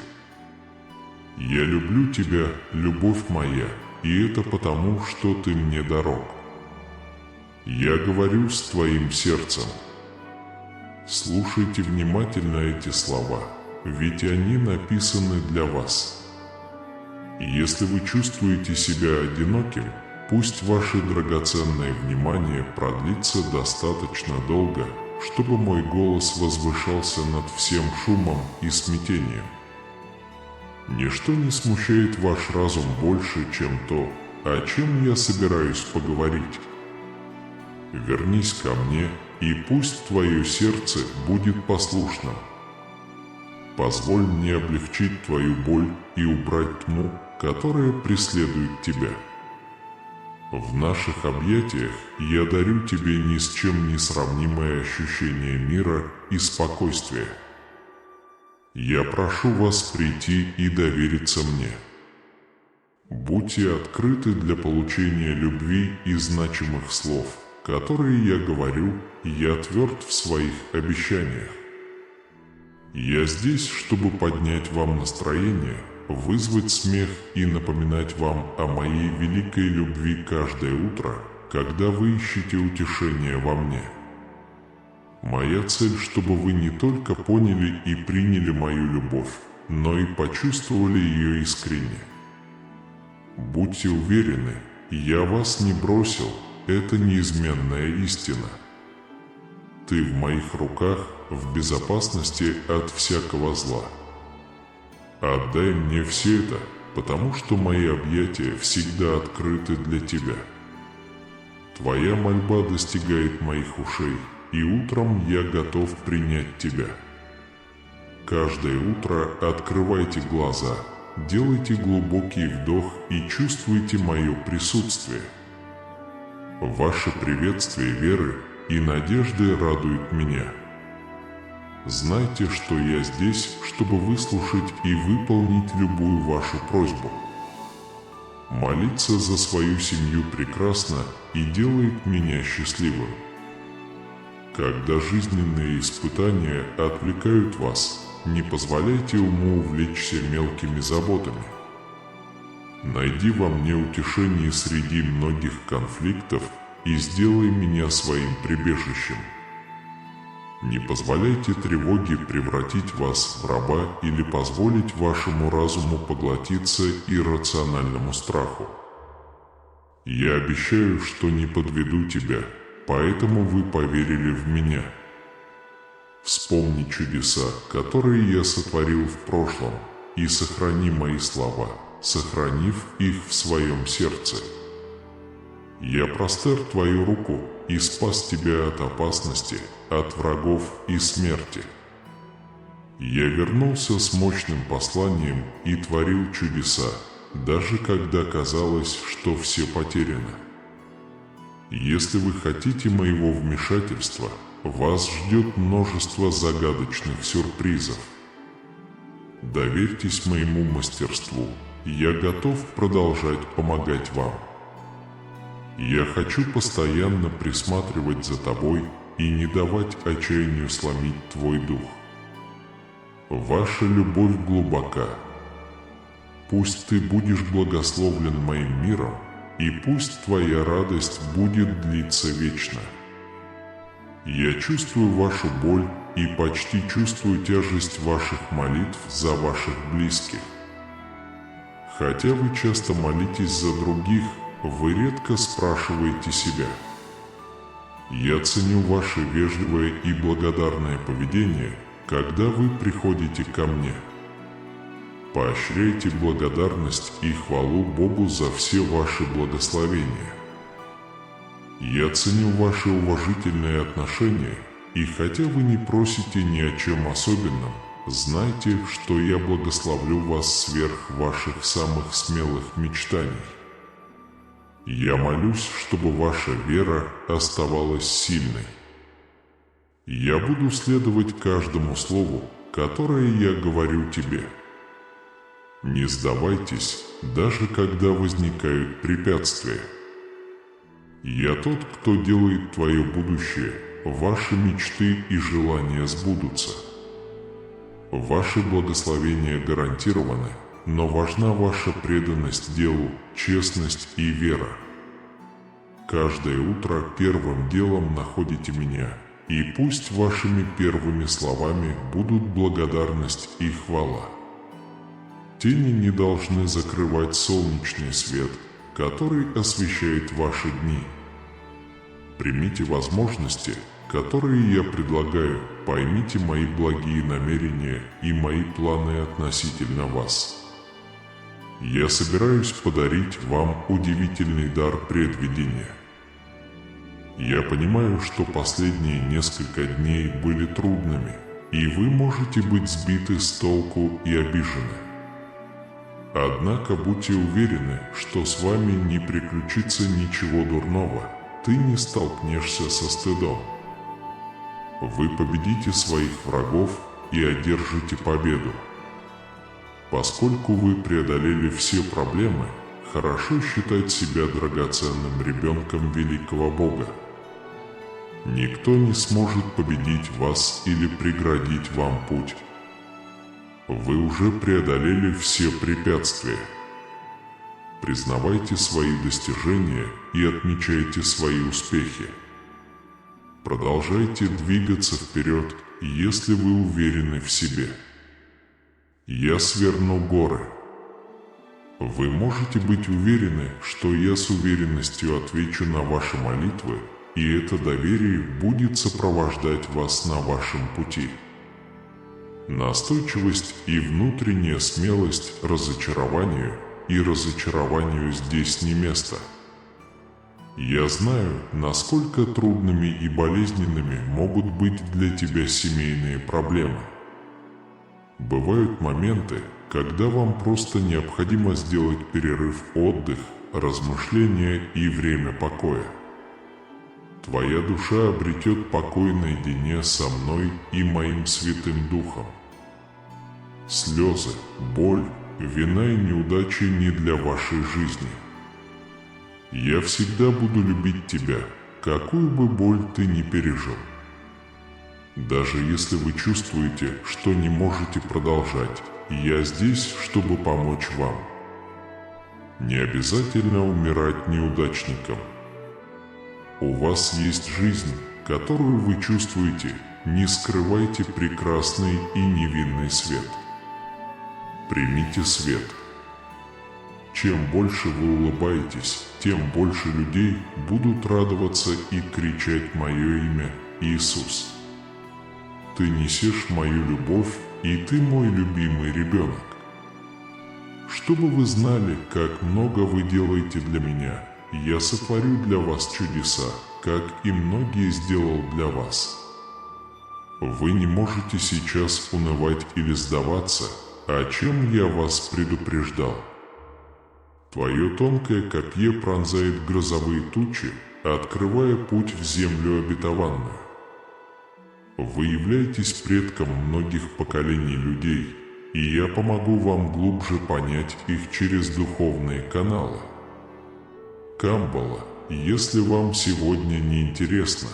Я люблю тебя, любовь моя, и это потому, что ты мне дорог. Я говорю с твоим сердцем. Слушайте внимательно эти слова, ведь они написаны для вас. Если вы чувствуете себя одиноким, пусть ваше драгоценное внимание продлится достаточно долго, чтобы мой голос возвышался над всем шумом и смятением. Ничто не смущает ваш разум больше, чем то, о чем я собираюсь поговорить. Вернись ко мне, и пусть твое сердце будет послушным. Позволь мне облегчить твою боль и убрать тьму, которая преследует тебя. В наших объятиях я дарю тебе ни с чем не сравнимое ощущение мира и спокойствия. Я прошу вас прийти и довериться мне. Будьте открыты для получения любви и значимых слов, которые я говорю, и я тверд в своих обещаниях. Я здесь, чтобы поднять вам настроение, вызвать смех и напоминать вам о моей великой любви каждое утро, когда вы ищете утешение во мне. Моя цель, чтобы вы не только поняли и приняли мою любовь, но и почувствовали ее искренне. Будьте уверены, я вас не бросил, это неизменная истина. Ты в моих руках, в безопасности от всякого зла. Отдай мне все это, потому что мои объятия всегда открыты для тебя. Твоя мольба достигает моих ушей, и утром я готов принять тебя. Каждое утро открывайте глаза, делайте глубокий вдох и чувствуйте мое присутствие. Ваше приветствие веры и надежды радует меня. Знайте, что я здесь, чтобы выслушать и выполнить любую вашу просьбу. Молиться за свою семью прекрасно и делает меня счастливым. Когда жизненные испытания отвлекают вас, не позволяйте уму увлечься мелкими заботами. Найди во мне утешение среди многих конфликтов и сделай меня своим прибежищем. Не позволяйте тревоге превратить вас в раба или позволить вашему разуму поглотиться иррациональному страху. Я обещаю, что не подведу тебя, поэтому вы поверили в меня. Вспомни чудеса, которые я сотворил в прошлом, и сохрани мои слова, сохранив их в своем сердце. Я простер твою руку и спас тебя от опасности, от врагов и смерти. Я вернулся с мощным посланием и творил чудеса, даже когда казалось, что все потеряно. Если вы хотите моего вмешательства, вас ждет множество загадочных сюрпризов. Доверьтесь моему мастерству, я готов продолжать помогать вам. Я хочу постоянно присматривать за тобой и не давать отчаянию сломить твой дух. Ваша любовь глубока. Пусть ты будешь благословлен моим миром, и пусть твоя радость будет длиться вечно. Я чувствую вашу боль и почти чувствую тяжесть ваших молитв за ваших близких. Хотя вы часто молитесь за других, вы редко спрашиваете себя. Я ценю ваше вежливое и благодарное поведение, когда вы приходите ко мне. Поощряйте благодарность и хвалу Богу за все ваши благословения. Я ценю ваши уважительные отношения, и хотя вы не просите ни о чем особенном, знайте, что я благословлю вас сверх ваших самых смелых мечтаний. Я молюсь, чтобы ваша вера оставалась сильной. Я буду следовать каждому слову, которое я говорю тебе. Не сдавайтесь, даже когда возникают препятствия. Я тот, кто делает твое будущее, ваши мечты и желания сбудутся. Ваши благословения гарантированы, но важна ваша преданность делу, честность и вера. Каждое утро первым делом находите меня, и пусть вашими первыми словами будут благодарность и хвала. Тени не должны закрывать солнечный свет, который освещает ваши дни. Примите возможности, которые я предлагаю, поймите мои благие намерения и мои планы относительно вас. Я собираюсь подарить вам удивительный дар предвидения. Я понимаю, что последние несколько дней были трудными, и вы можете быть сбиты с толку и обижены. Однако будьте уверены, что с вами не приключится ничего дурного, ты не столкнешься со стыдом. Вы победите своих врагов и одержите победу. Поскольку вы преодолели все проблемы, хорошо считать себя драгоценным ребенком великого Бога. Никто не сможет победить вас или преградить вам путь. Вы уже преодолели все препятствия. Признавайте свои достижения и отмечайте свои успехи. Продолжайте двигаться вперед, если вы уверены в себе. Я сверну горы. Вы можете быть уверены, что я с уверенностью отвечу на ваши молитвы, и это доверие будет сопровождать вас на вашем пути. Настойчивость и внутренняя смелость разочарованию, и разочарованию здесь не место. Я знаю, насколько трудными и болезненными могут быть для тебя семейные проблемы. Бывают моменты, когда вам просто необходимо сделать перерыв, отдых, размышления и время покоя. Твоя душа обретет покой наедине со мной и моим Святым Духом. Слезы, боль, вина и неудачи не для вашей жизни. Я всегда буду любить тебя, какую бы боль ты ни пережил. Даже если вы чувствуете, что не можете продолжать, я здесь, чтобы помочь вам. Не обязательно умирать неудачником. У вас есть жизнь, которую вы чувствуете, не скрывайте прекрасный и невинный свет. Примите свет. Чем больше вы улыбаетесь, тем больше людей будут радоваться и кричать мое имя Иисус. Ты несешь мою любовь, и ты мой любимый ребенок. Чтобы вы знали, как много вы делаете для меня, я сотворю для вас чудеса, как и многие сделал для вас. Вы не можете сейчас унывать или сдаваться, о чем я вас предупреждал. Твое тонкое копье пронзает грозовые тучи, открывая путь в землю обетованную. Вы являетесь предком многих поколений людей, и я помогу вам глубже понять их через духовные каналы. Камбала, если вам сегодня не интересно.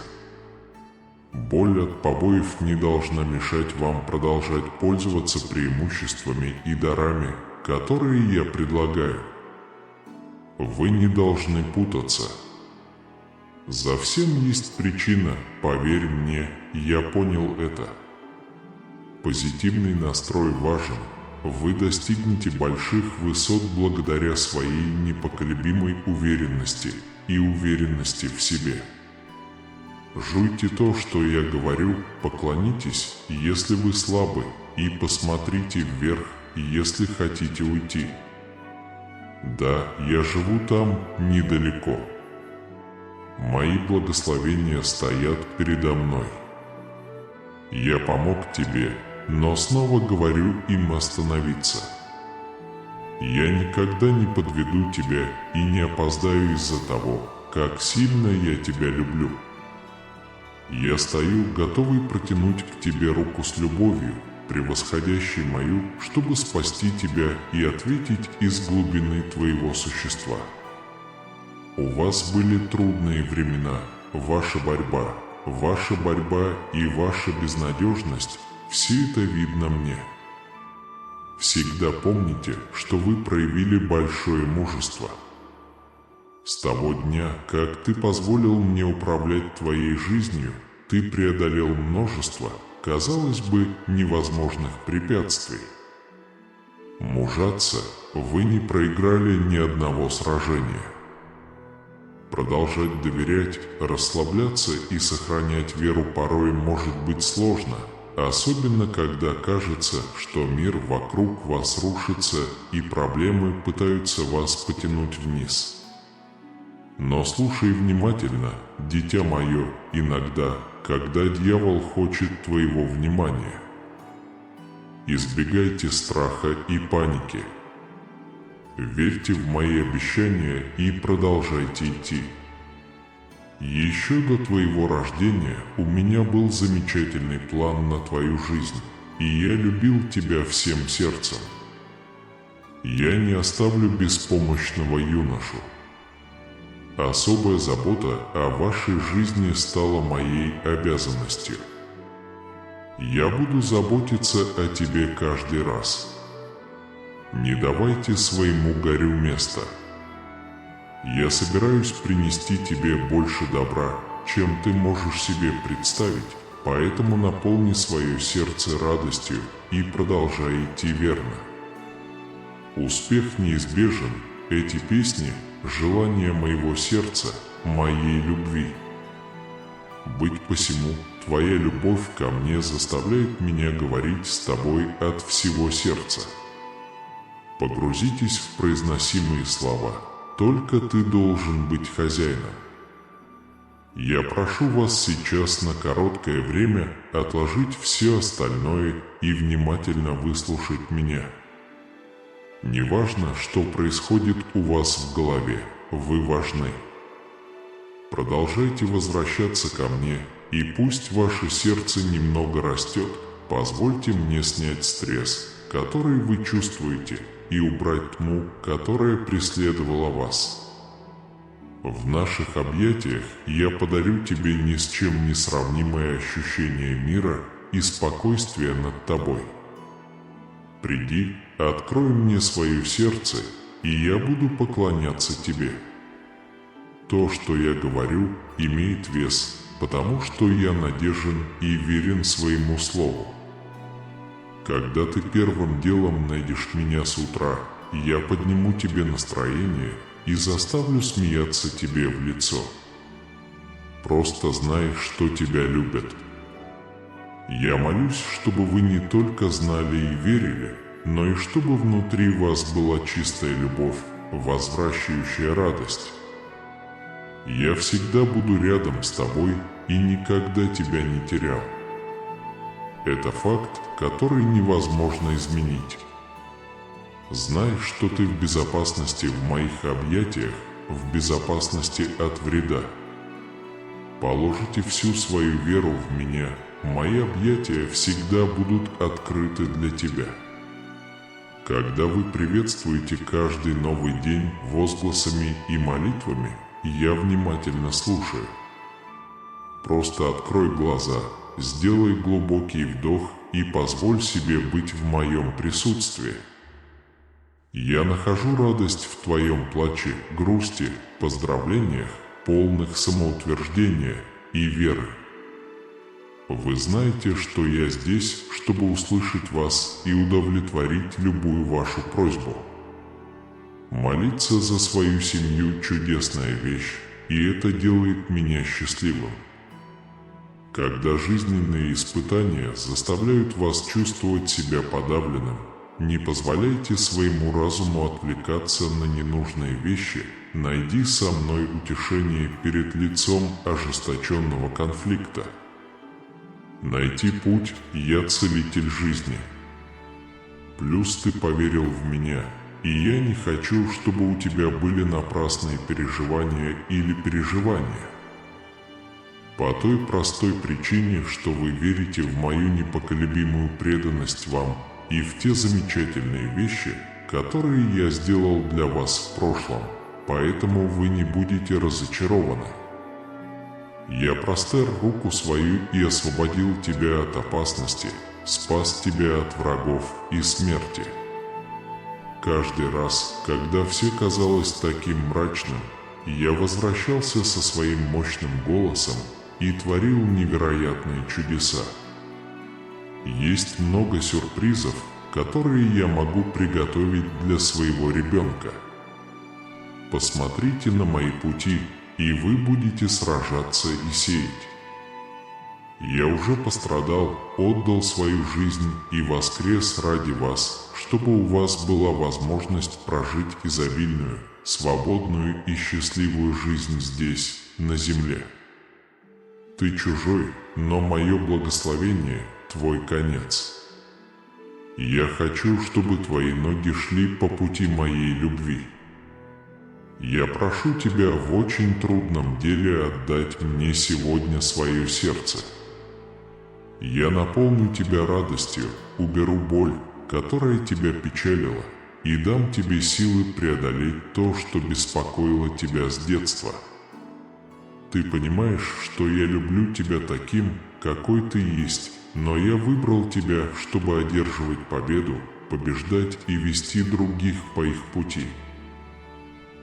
Боль от побоев не должна мешать вам продолжать пользоваться преимуществами и дарами, которые я предлагаю. Вы не должны путаться. За всем есть причина, поверь мне, я понял это. Позитивный настрой важен. Вы достигнете больших высот благодаря своей непоколебимой уверенности и уверенности в себе. Жуйте то, что я говорю, поклонитесь, если вы слабы, и посмотрите вверх, если хотите уйти. Да, я живу там недалеко. Мои благословения стоят передо мной. Я помог тебе, но снова говорю им остановиться. Я никогда не подведу тебя и не опоздаю из-за того, как сильно я тебя люблю. Я стою, готовый протянуть к тебе руку с любовью, превосходящей мою, чтобы спасти тебя и ответить из глубины твоего существа. У вас были трудные времена, ваша борьба и ваша безнадежность – все это видно мне. Всегда помните, что вы проявили большое мужество. С того дня, как ты позволил мне управлять твоей жизнью, ты преодолел множество, казалось бы, невозможных препятствий. Мужатся, вы не проиграли ни одного сражения. Продолжать доверять, расслабляться и сохранять веру порой может быть сложно, особенно когда кажется, что мир вокруг вас рушится и проблемы пытаются вас потянуть вниз. Но слушай внимательно, дитя мое, иногда, когда дьявол хочет твоего внимания, Избегайте страха и паники. Верьте в мои обещания и продолжайте идти. Еще до твоего рождения у меня был замечательный план на твою жизнь, и я любил тебя всем сердцем. Я не оставлю беспомощного юношу. Особая забота о вашей жизни стала моей обязанностью. Я буду заботиться о тебе каждый раз. Не давайте своему горю места. Я собираюсь принести тебе больше добра, чем ты можешь себе представить, поэтому наполни свое сердце радостью и продолжай идти верно. Успех неизбежен, эти песни – желание моего сердца, моей любви. Быть посему, твоя любовь ко мне заставляет меня говорить с тобой от всего сердца. Погрузитесь в произносимые слова. Только ты должен быть хозяином. Я прошу вас сейчас на короткое время отложить все остальное и внимательно выслушать меня. Неважно, что происходит у вас в голове, вы важны. Продолжайте возвращаться ко мне, и пусть ваше сердце немного растет, позвольте мне снять стресс, который вы чувствуете, и убрать тьму, которая преследовала вас. В наших объятиях я подарю тебе ни с чем не сравнимое ощущение мира и спокойствия над тобой. Приди, открой мне свое сердце, и я буду поклоняться тебе. То, что я говорю, имеет вес, потому что я надежен и верен своему слову. Когда ты первым делом найдешь меня с утра, я подниму тебе настроение и заставлю смеяться тебе в лицо. Просто знай, что тебя любят. Я молюсь, чтобы вы не только знали и верили, но и чтобы внутри вас была чистая любовь, возвращающая радость. Я всегда буду рядом с тобой и никогда тебя не терял. Это факт, который невозможно изменить. Знай, что ты в безопасности в моих объятиях, в безопасности от вреда. Положите всю свою веру в меня, мои объятия всегда будут открыты для тебя. Когда вы приветствуете каждый новый день возгласами и молитвами, я внимательно слушаю. Просто открой глаза, сделай глубокий вдох и позволь себе быть в моем присутствии. Я нахожу радость в твоем плаче, грусти, поздравлениях, полных самоутверждения и веры. Вы знаете, что я здесь, чтобы услышать вас и удовлетворить любую вашу просьбу. Молиться за свою семью – чудесная вещь, и это делает меня счастливым. Когда жизненные испытания заставляют вас чувствовать себя подавленным, не позволяйте своему разуму отвлекаться на ненужные вещи, найди со мной утешение перед лицом ожесточенного конфликта. Найти путь – я целитель жизни. Плюс ты поверил в меня, и я не хочу, чтобы у тебя были напрасные переживания или переживания. По той простой причине, что вы верите в мою непоколебимую преданность вам и в те замечательные вещи, которые я сделал для вас в прошлом, поэтому вы не будете разочарованы. Я простер руку свою и освободил тебя от опасности, спас тебя от врагов и смерти. Каждый раз, когда все казалось таким мрачным, я возвращался со своим мощным голосом и творил невероятные чудеса. Есть много сюрпризов, которые я могу приготовить для своего ребенка. Посмотрите на мои пути, и вы будете сражаться и сеять. Я уже пострадал, отдал свою жизнь и воскрес ради вас, чтобы у вас была возможность прожить изобильную, свободную и счастливую жизнь здесь, на земле. Ты чужой, но мое благословение – твой конец. Я хочу, чтобы твои ноги шли по пути моей любви. Я прошу тебя в очень трудном деле отдать мне сегодня свое сердце. Я наполню тебя радостью, уберу боль, которая тебя печалила, и дам тебе силы преодолеть то, что беспокоило тебя с детства. Ты понимаешь, что я люблю тебя таким, какой ты есть, но я выбрал тебя, чтобы одерживать победу, побеждать и вести других по их пути.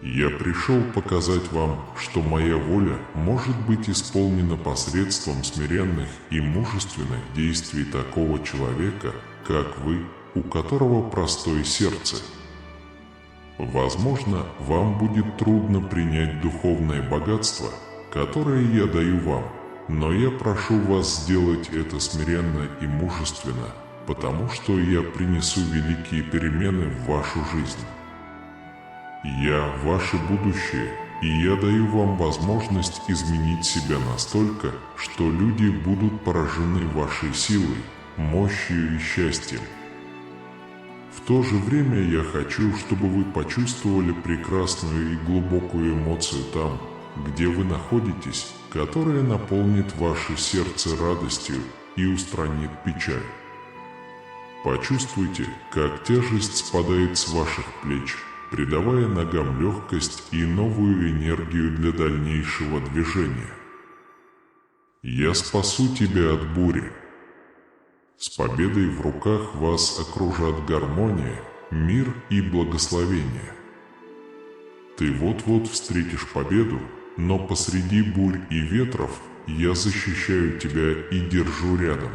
Я пришел показать вам, что моя воля может быть исполнена посредством смиренных и мужественных действий такого человека, как вы, у которого простое сердце. Возможно, вам будет трудно принять духовное богатство, которое я даю вам, но я прошу вас сделать это смиренно и мужественно, потому что я принесу великие перемены в вашу жизнь. Я ваше будущее, и я даю вам возможность изменить себя настолько, что люди будут поражены вашей силой, мощью и счастьем. В то же время я хочу, чтобы вы почувствовали прекрасную и глубокую эмоцию там, где вы находитесь, которая наполнит ваше сердце радостью и устранит печаль. Почувствуйте, как тяжесть спадает с ваших плеч, придавая ногам легкость и новую энергию для дальнейшего движения. Я спасу тебя от бури. С победой в руках вас окружат гармония, мир и благословение. Ты вот-вот встретишь победу, но посреди бурь и ветров я защищаю тебя и держу рядом.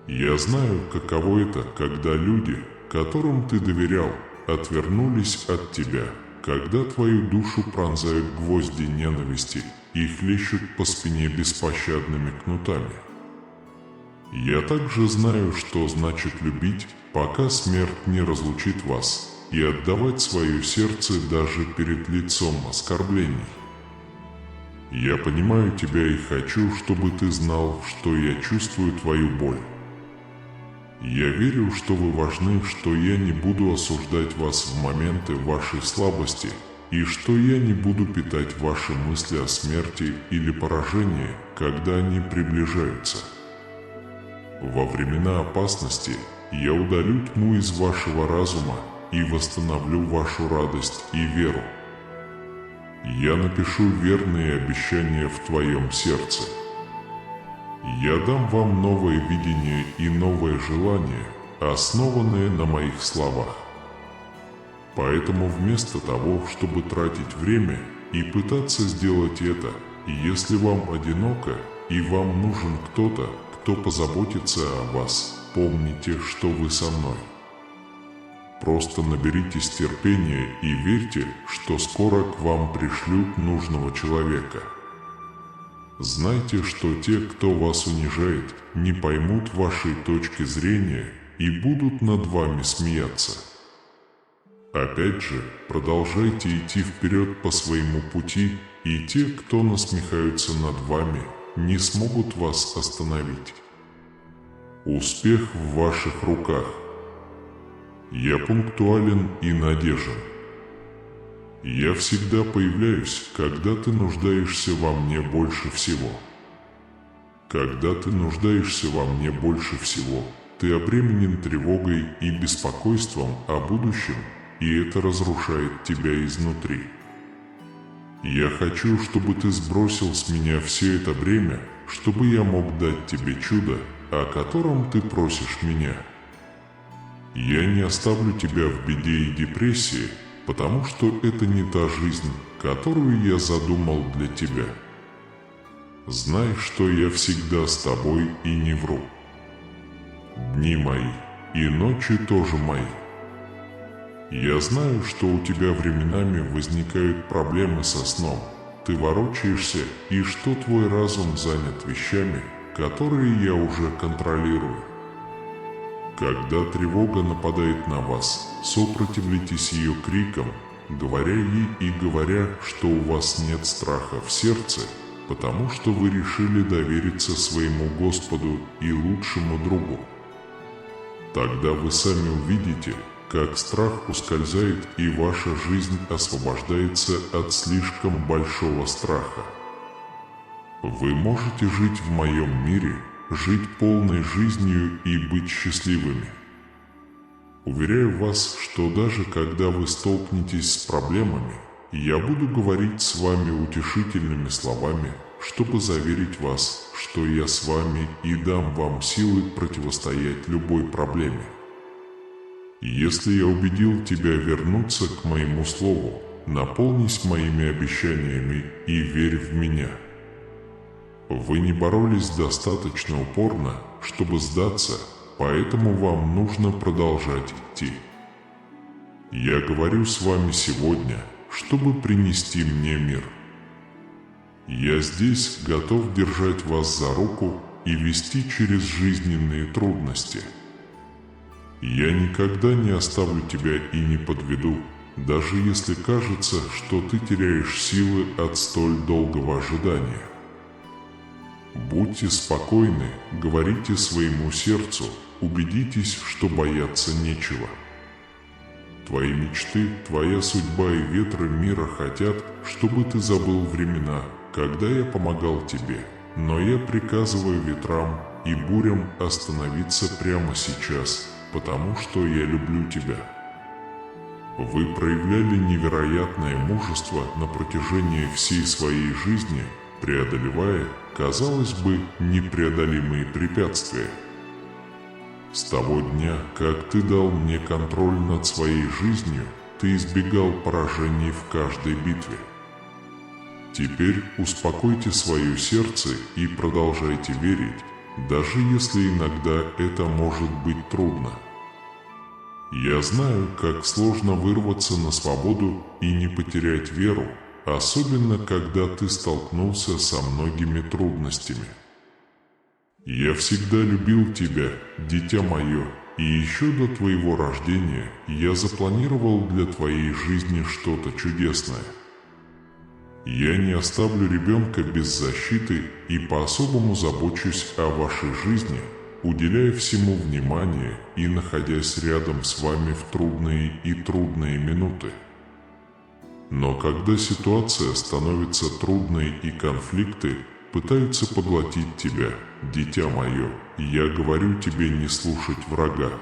Я знаю, каково это, когда люди, которым ты доверял, отвернулись от тебя, когда твою душу пронзают гвозди ненависти и хлещут по спине беспощадными кнутами. Я также знаю, что значит любить, пока смерть не разлучит вас, и отдавать свое сердце даже перед лицом оскорблений. Я понимаю тебя и хочу, чтобы ты знал, что я чувствую твою боль. Я верю, что вы важны, что я не буду осуждать вас в моменты вашей слабости, и что я не буду питать ваши мысли о смерти или поражении, когда они приближаются. Во времена опасности я удалю тьму из вашего разума и восстановлю вашу радость и веру. Я напишу верные обещания в твоем сердце. Я дам вам новое видение и новое желание, основанное на моих словах. Поэтому вместо того, чтобы тратить время и пытаться сделать это, если вам одиноко и вам нужен кто-то, кто позаботится о вас, помните, что вы со мной. Просто наберитесь терпения и верьте, что скоро к вам пришлют нужного человека. Знайте, что те, кто вас унижает, не поймут вашей точки зрения и будут над вами смеяться. Опять же, продолжайте идти вперед по своему пути, и те, кто насмехаются над вами, не смогут вас остановить. Успех в ваших руках. Я пунктуален и надежен. Я всегда появляюсь, когда ты нуждаешься во мне больше всего. Когда ты нуждаешься во мне больше всего, ты обременен тревогой и беспокойством о будущем, и это разрушает тебя изнутри. Я хочу, чтобы ты сбросил с меня все это бремя, чтобы я мог дать тебе чудо, о котором ты просишь меня. Я не оставлю тебя в беде и депрессии, потому что это не та жизнь, которую я задумал для тебя. Знай, что я всегда с тобой и не вру. Дни мои и ночи тоже мои. Я знаю, что у тебя временами возникают проблемы со сном. Ты ворочаешься, и что твой разум занят вещами, которые я уже контролирую. Когда тревога нападает на вас, сопротивляйтесь ее крикам, говоря ей и говоря, что у вас нет страха в сердце, потому что вы решили довериться своему Господу и лучшему другу. Тогда вы сами увидите, как страх ускользает и ваша жизнь освобождается от слишком большого страха. Вы можете жить в моем мире, жить полной жизнью и быть счастливыми. Уверяю вас, что даже когда вы столкнетесь с проблемами, я буду говорить с вами утешительными словами, чтобы заверить вас, что я с вами и дам вам силы противостоять любой проблеме. Если я убедил тебя вернуться к моему слову, наполнись моими обещаниями и верь в меня. Вы не боролись достаточно упорно, чтобы сдаться, поэтому вам нужно продолжать идти. Я говорю с вами сегодня, чтобы принести мне мир. Я здесь готов держать вас за руку и вести через жизненные трудности. Я никогда не оставлю тебя и не подведу, даже если кажется, что ты теряешь силы от столь долгого ожидания. Будьте спокойны, говорите своему сердцу, убедитесь, что бояться нечего. Твои мечты, твоя судьба и ветры мира хотят, чтобы ты забыл времена, когда я помогал тебе, но я приказываю ветрам и бурям остановиться прямо сейчас, потому что я люблю тебя. Вы проявляли невероятное мужество на протяжении всей своей жизни, преодолевая, казалось бы, непреодолимые препятствия. С того дня, как ты дал мне контроль над своей жизнью, ты избегал поражений в каждой битве. Теперь успокойте свое сердце и продолжайте верить, даже если иногда это может быть трудно. Я знаю, как сложно вырваться на свободу и не потерять веру, особенно когда ты столкнулся со многими трудностями. Я всегда любил тебя, дитя мое, и еще до твоего рождения я запланировал для твоей жизни что-то чудесное. Я не оставлю ребенка без защиты и по-особому забочусь о вашей жизни, уделяя всему внимание и находясь рядом с вами в трудные минуты. Но когда ситуация становится трудной и конфликты пытаются поглотить тебя, дитя мое, я говорю тебе не слушать врага.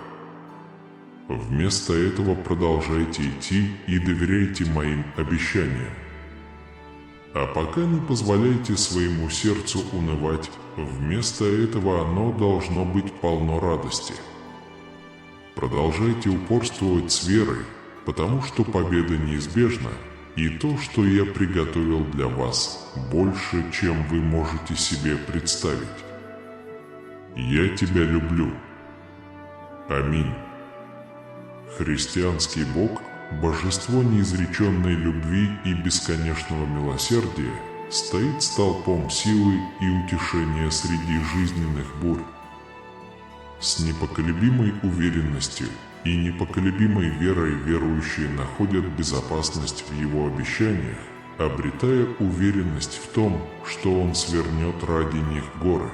Вместо этого продолжайте идти и доверяйте моим обещаниям. А пока не позволяйте своему сердцу унывать, вместо этого оно должно быть полно радости. Продолжайте упорствовать с верой, потому что победа неизбежна, и то, что я приготовил для вас, больше, чем вы можете себе представить. Я тебя люблю. Аминь. Христианский Бог, божество неизреченной любви и бесконечного милосердия, стоит столпом силы и утешения среди жизненных бурь. С непоколебимой уверенностью и непоколебимой верой верующие находят безопасность в Его обещаниях, обретая уверенность в том, что Он свернет ради них горы.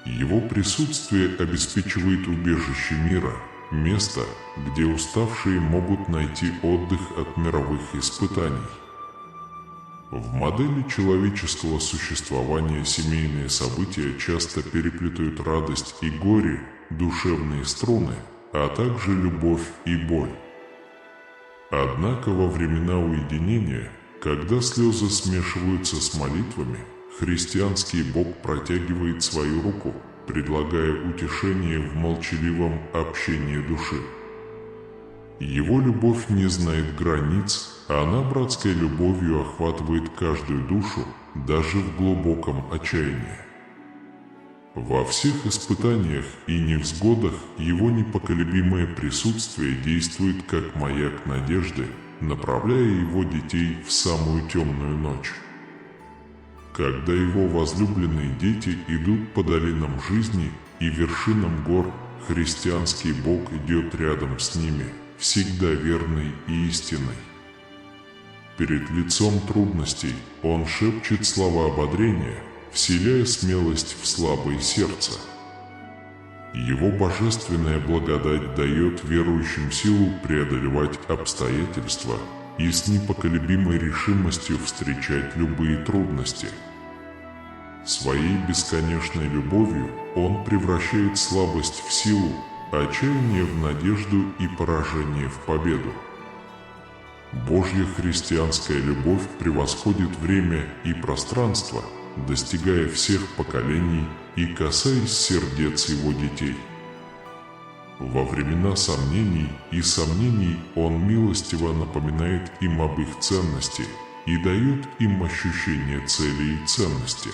Его присутствие обеспечивает убежище мира, место, где уставшие могут найти отдых от мировых испытаний. В модели человеческого существования семейные события часто переплетают радость и горе, душевные струны, а также любовь и боль. Однако во времена уединения, когда слезы смешиваются с молитвами, христианский Бог протягивает свою руку, предлагая утешение в молчаливом общении души. Его любовь не знает границ, а она братской любовью охватывает каждую душу, даже в глубоком отчаянии. Во всех испытаниях и невзгодах Его непоколебимое присутствие действует как маяк надежды, направляя Его детей в самую темную ночь. Когда Его возлюбленные дети идут по долинам жизни и вершинам гор, христианский Бог идет рядом с ними, всегда верный и истинный. Перед лицом трудностей Он шепчет слова ободрения, вселяя смелость в слабое сердце. Его божественная благодать дает верующим силу преодолевать обстоятельства и с непоколебимой решимостью встречать любые трудности. Своей бесконечной любовью Он превращает слабость в силу, отчаяние в надежду и поражение в победу. Божья христианская любовь превосходит время и пространство, достигая всех поколений и касаясь сердец Его детей. Во времена сомнений Он милостиво напоминает им об их ценности и дает им ощущение цели и ценности.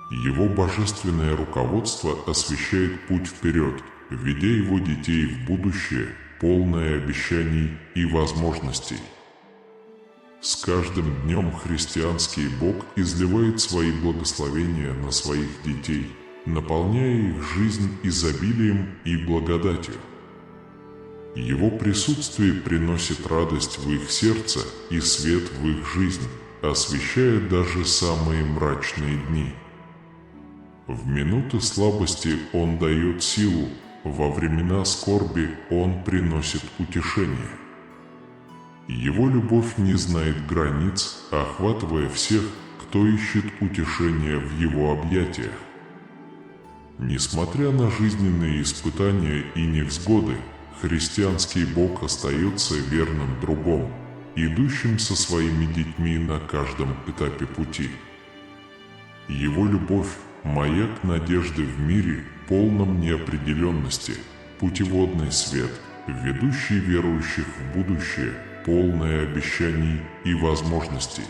Его божественное руководство освещает путь вперед, ведя Его детей в будущее, полное обещаний и возможностей. С каждым днем христианский Бог изливает свои благословения на своих детей, наполняя их жизнь изобилием и благодатью. Его присутствие приносит радость в их сердце и свет в их жизнь, освещая даже самые мрачные дни. В минуты слабости Он дает силу, во времена скорби Он приносит утешение. Его любовь не знает границ, охватывая всех, кто ищет утешения в Его объятиях. Несмотря на жизненные испытания и невзгоды, христианский Бог остается верным другом, идущим со своими детьми на каждом этапе пути. Его любовь – маяк надежды в мире, полном неопределенности, путеводный свет, ведущий верующих в будущее, полное обещаний и возможностей.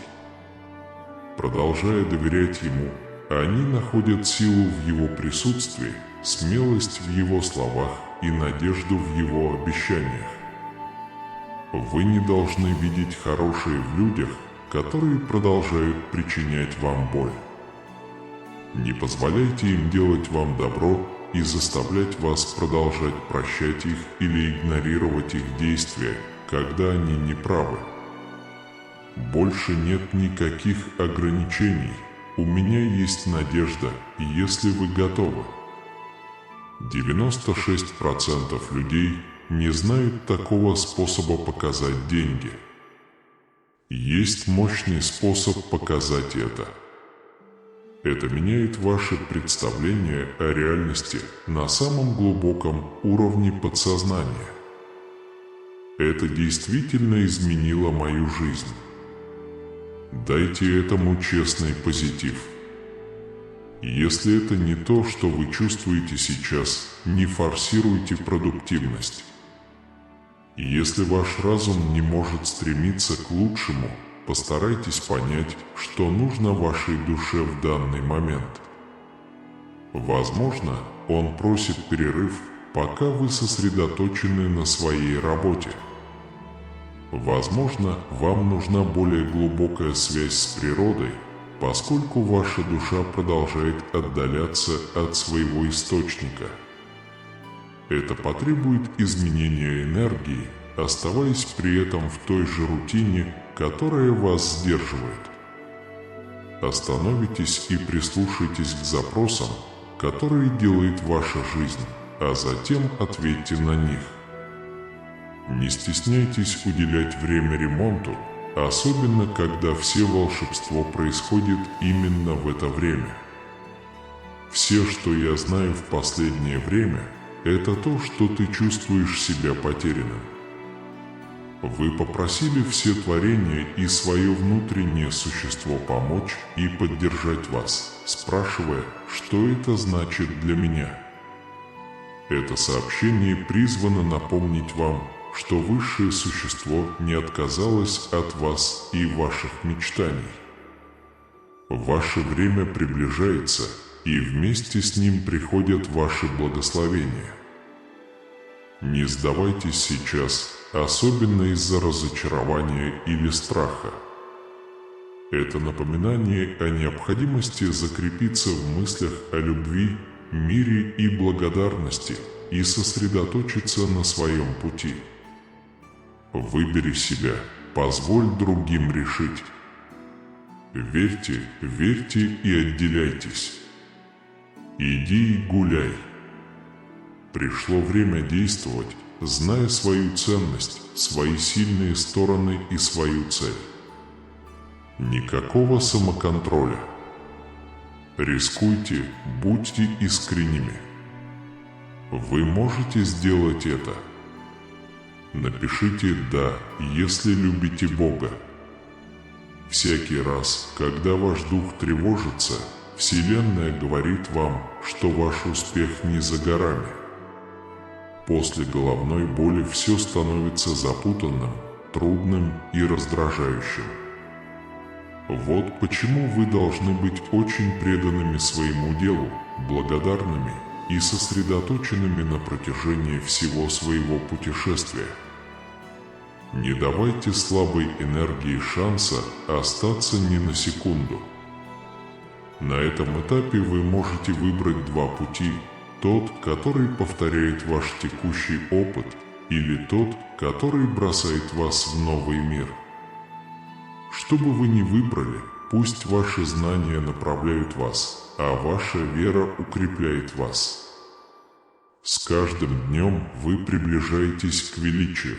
Продолжая доверять Ему, они находят силу в Его присутствии, смелость в Его словах и надежду в Его обещаниях. Вы не должны видеть хорошее в людях, которые продолжают причинять вам боль. Не позволяйте им делать вам добро и заставлять вас продолжать прощать их или игнорировать их действия, когда они не правы. Больше нет никаких ограничений. У меня есть надежда, если вы готовы. 96% людей не знают такого способа показать деньги. Есть мощный способ показать это. Это меняет ваше представление о реальности на самом глубоком уровне подсознания. Это действительно изменило мою жизнь. Дайте этому честный позитив. Если это не то, что вы чувствуете сейчас, не форсируйте продуктивность. Если ваш разум не может стремиться к лучшему, постарайтесь понять, что нужно вашей душе в данный момент. Возможно, он просит перерыв, пока вы сосредоточены на своей работе. Возможно, вам нужна более глубокая связь с природой, поскольку ваша душа продолжает отдаляться от своего источника. Это потребует изменения энергии, оставаясь при этом в той же рутине, которая вас сдерживает. Остановитесь и прислушайтесь к запросам, которые делает ваша жизнь, а затем ответьте на них. Не стесняйтесь уделять время ремонту, особенно когда все волшебство происходит именно в это время. Все, что я знаю в последнее время, это то, что ты чувствуешь себя потерянным. Вы попросили все творения и свое внутреннее существо помочь и поддержать вас, спрашивая, что это значит для меня. Это сообщение призвано напомнить вам, что высшее существо не отказалось от вас и ваших мечтаний. Ваше время приближается, и вместе с ним приходят ваши благословения. Не сдавайтесь сейчас, особенно из-за разочарования или страха. Это напоминание о необходимости закрепиться в мыслях о любви, мире и благодарности и сосредоточиться на своем пути. Выбери себя, позволь другим решить. Верьте, верьте и отделяйтесь. Иди и гуляй. Пришло время действовать, зная свою ценность, свои сильные стороны и свою цель. Никакого самоконтроля. Рискуйте, будьте искренними. Вы можете сделать это. Напишите «да», если любите Бога. Всякий раз, когда ваш дух тревожится, Вселенная говорит вам, что ваш успех не за горами. После головной боли все становится запутанным, трудным и раздражающим. Вот почему вы должны быть очень преданными своему делу, благодарными и сосредоточенными на протяжении всего своего путешествия. Не давайте слабой энергии шанса остаться ни на секунду. На этом этапе вы можете выбрать два пути: тот, который повторяет ваш текущий опыт, или тот, который бросает вас в новый мир. Что бы вы ни выбрали, пусть ваши знания направляют вас, а ваша вера укрепляет вас. С каждым днем вы приближаетесь к величию.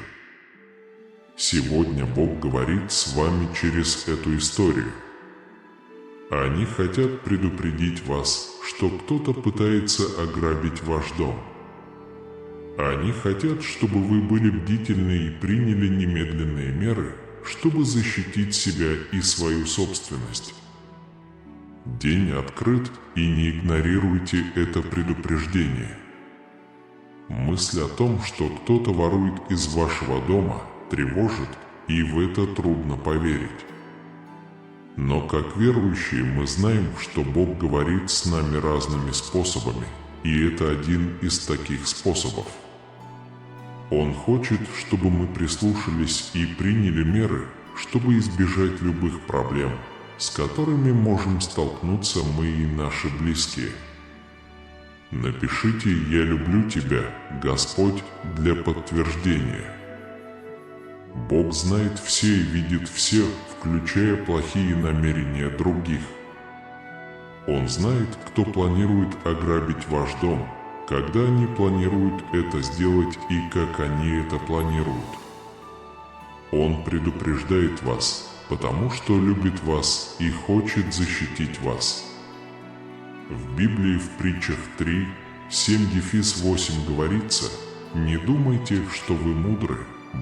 Сегодня Бог говорит с вами через эту историю. Они хотят предупредить вас, что кто-то пытается ограбить ваш дом. Они хотят, чтобы вы были бдительны и приняли немедленные меры, чтобы защитить себя и свою собственность. День открыт, и не игнорируйте это предупреждение. Мысль о том, что кто-то ворует из вашего дома, тревожит, и в это трудно поверить. Но как верующие мы знаем, что Бог говорит с нами разными способами, и это один из таких способов. Он хочет, чтобы мы прислушались и приняли меры, чтобы избежать любых проблем, с которыми можем столкнуться мы и наши близкие. Напишите «Я люблю тебя, Господь» для подтверждения. Бог знает все и видит все, включая плохие намерения других. Он знает, кто планирует ограбить ваш дом, когда они планируют это сделать и как они это планируют. Он предупреждает вас, потому что любит вас и хочет защитить вас. В Библии в притчах 3, 7-8 говорится: «Не думайте, что вы мудры,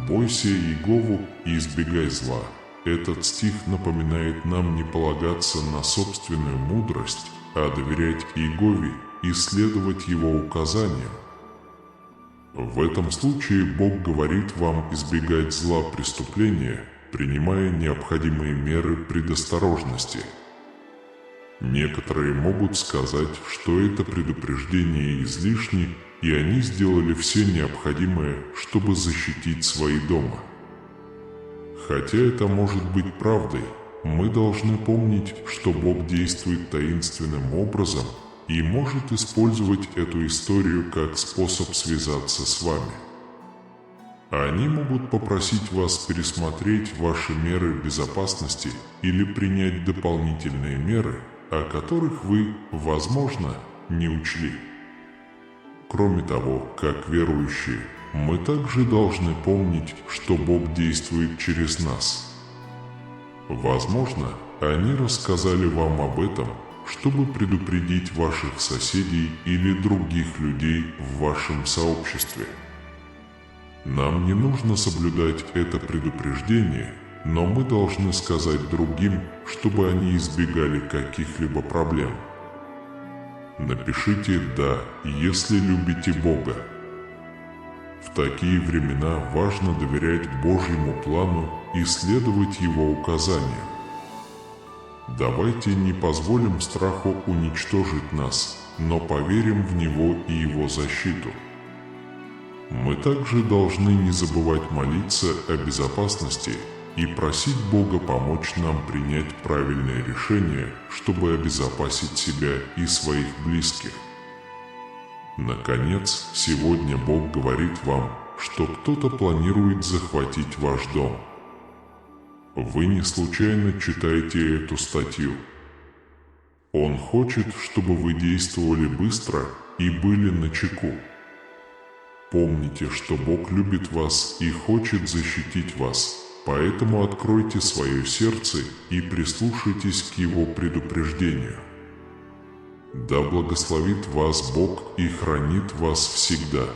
бойся Иегову и избегай зла». Этот стих напоминает нам не полагаться на собственную мудрость, а доверять Иегове и следовать его указаниям. В этом случае Бог говорит вам избегать зла преступления, принимая необходимые меры предосторожности. Некоторые могут сказать, что это предупреждение излишне, и они сделали все необходимое, чтобы защитить свои дома. Хотя это может быть правдой, мы должны помнить, что Бог действует таинственным образом и может использовать эту историю как способ связаться с вами. Они могут попросить вас пересмотреть ваши меры безопасности или принять дополнительные меры, о которых вы, возможно, не учли. Кроме того, как верующие, мы также должны помнить, что Бог действует через нас. Возможно, они рассказали вам об этом, чтобы предупредить ваших соседей или других людей в вашем сообществе. Нам не нужно соблюдать это предупреждение, но мы должны сказать другим, чтобы они избегали каких-либо проблем. Напишите «да», если любите Бога. В такие времена важно доверять Божьему плану и следовать Его указаниям. Давайте не позволим страху уничтожить нас, но поверим в Него и Его защиту. Мы также должны не забывать молиться о безопасности и просить Бога помочь нам принять правильные решения, чтобы обезопасить себя и своих близких. Наконец, сегодня Бог говорит вам, что кто-то планирует захватить ваш дом. Вы не случайно читаете эту статью. Он хочет, чтобы вы действовали быстро и были начеку. Помните, что Бог любит вас и хочет защитить вас, поэтому откройте свое сердце и прислушайтесь к Его предупреждению. Да благословит вас Бог и хранит вас всегда.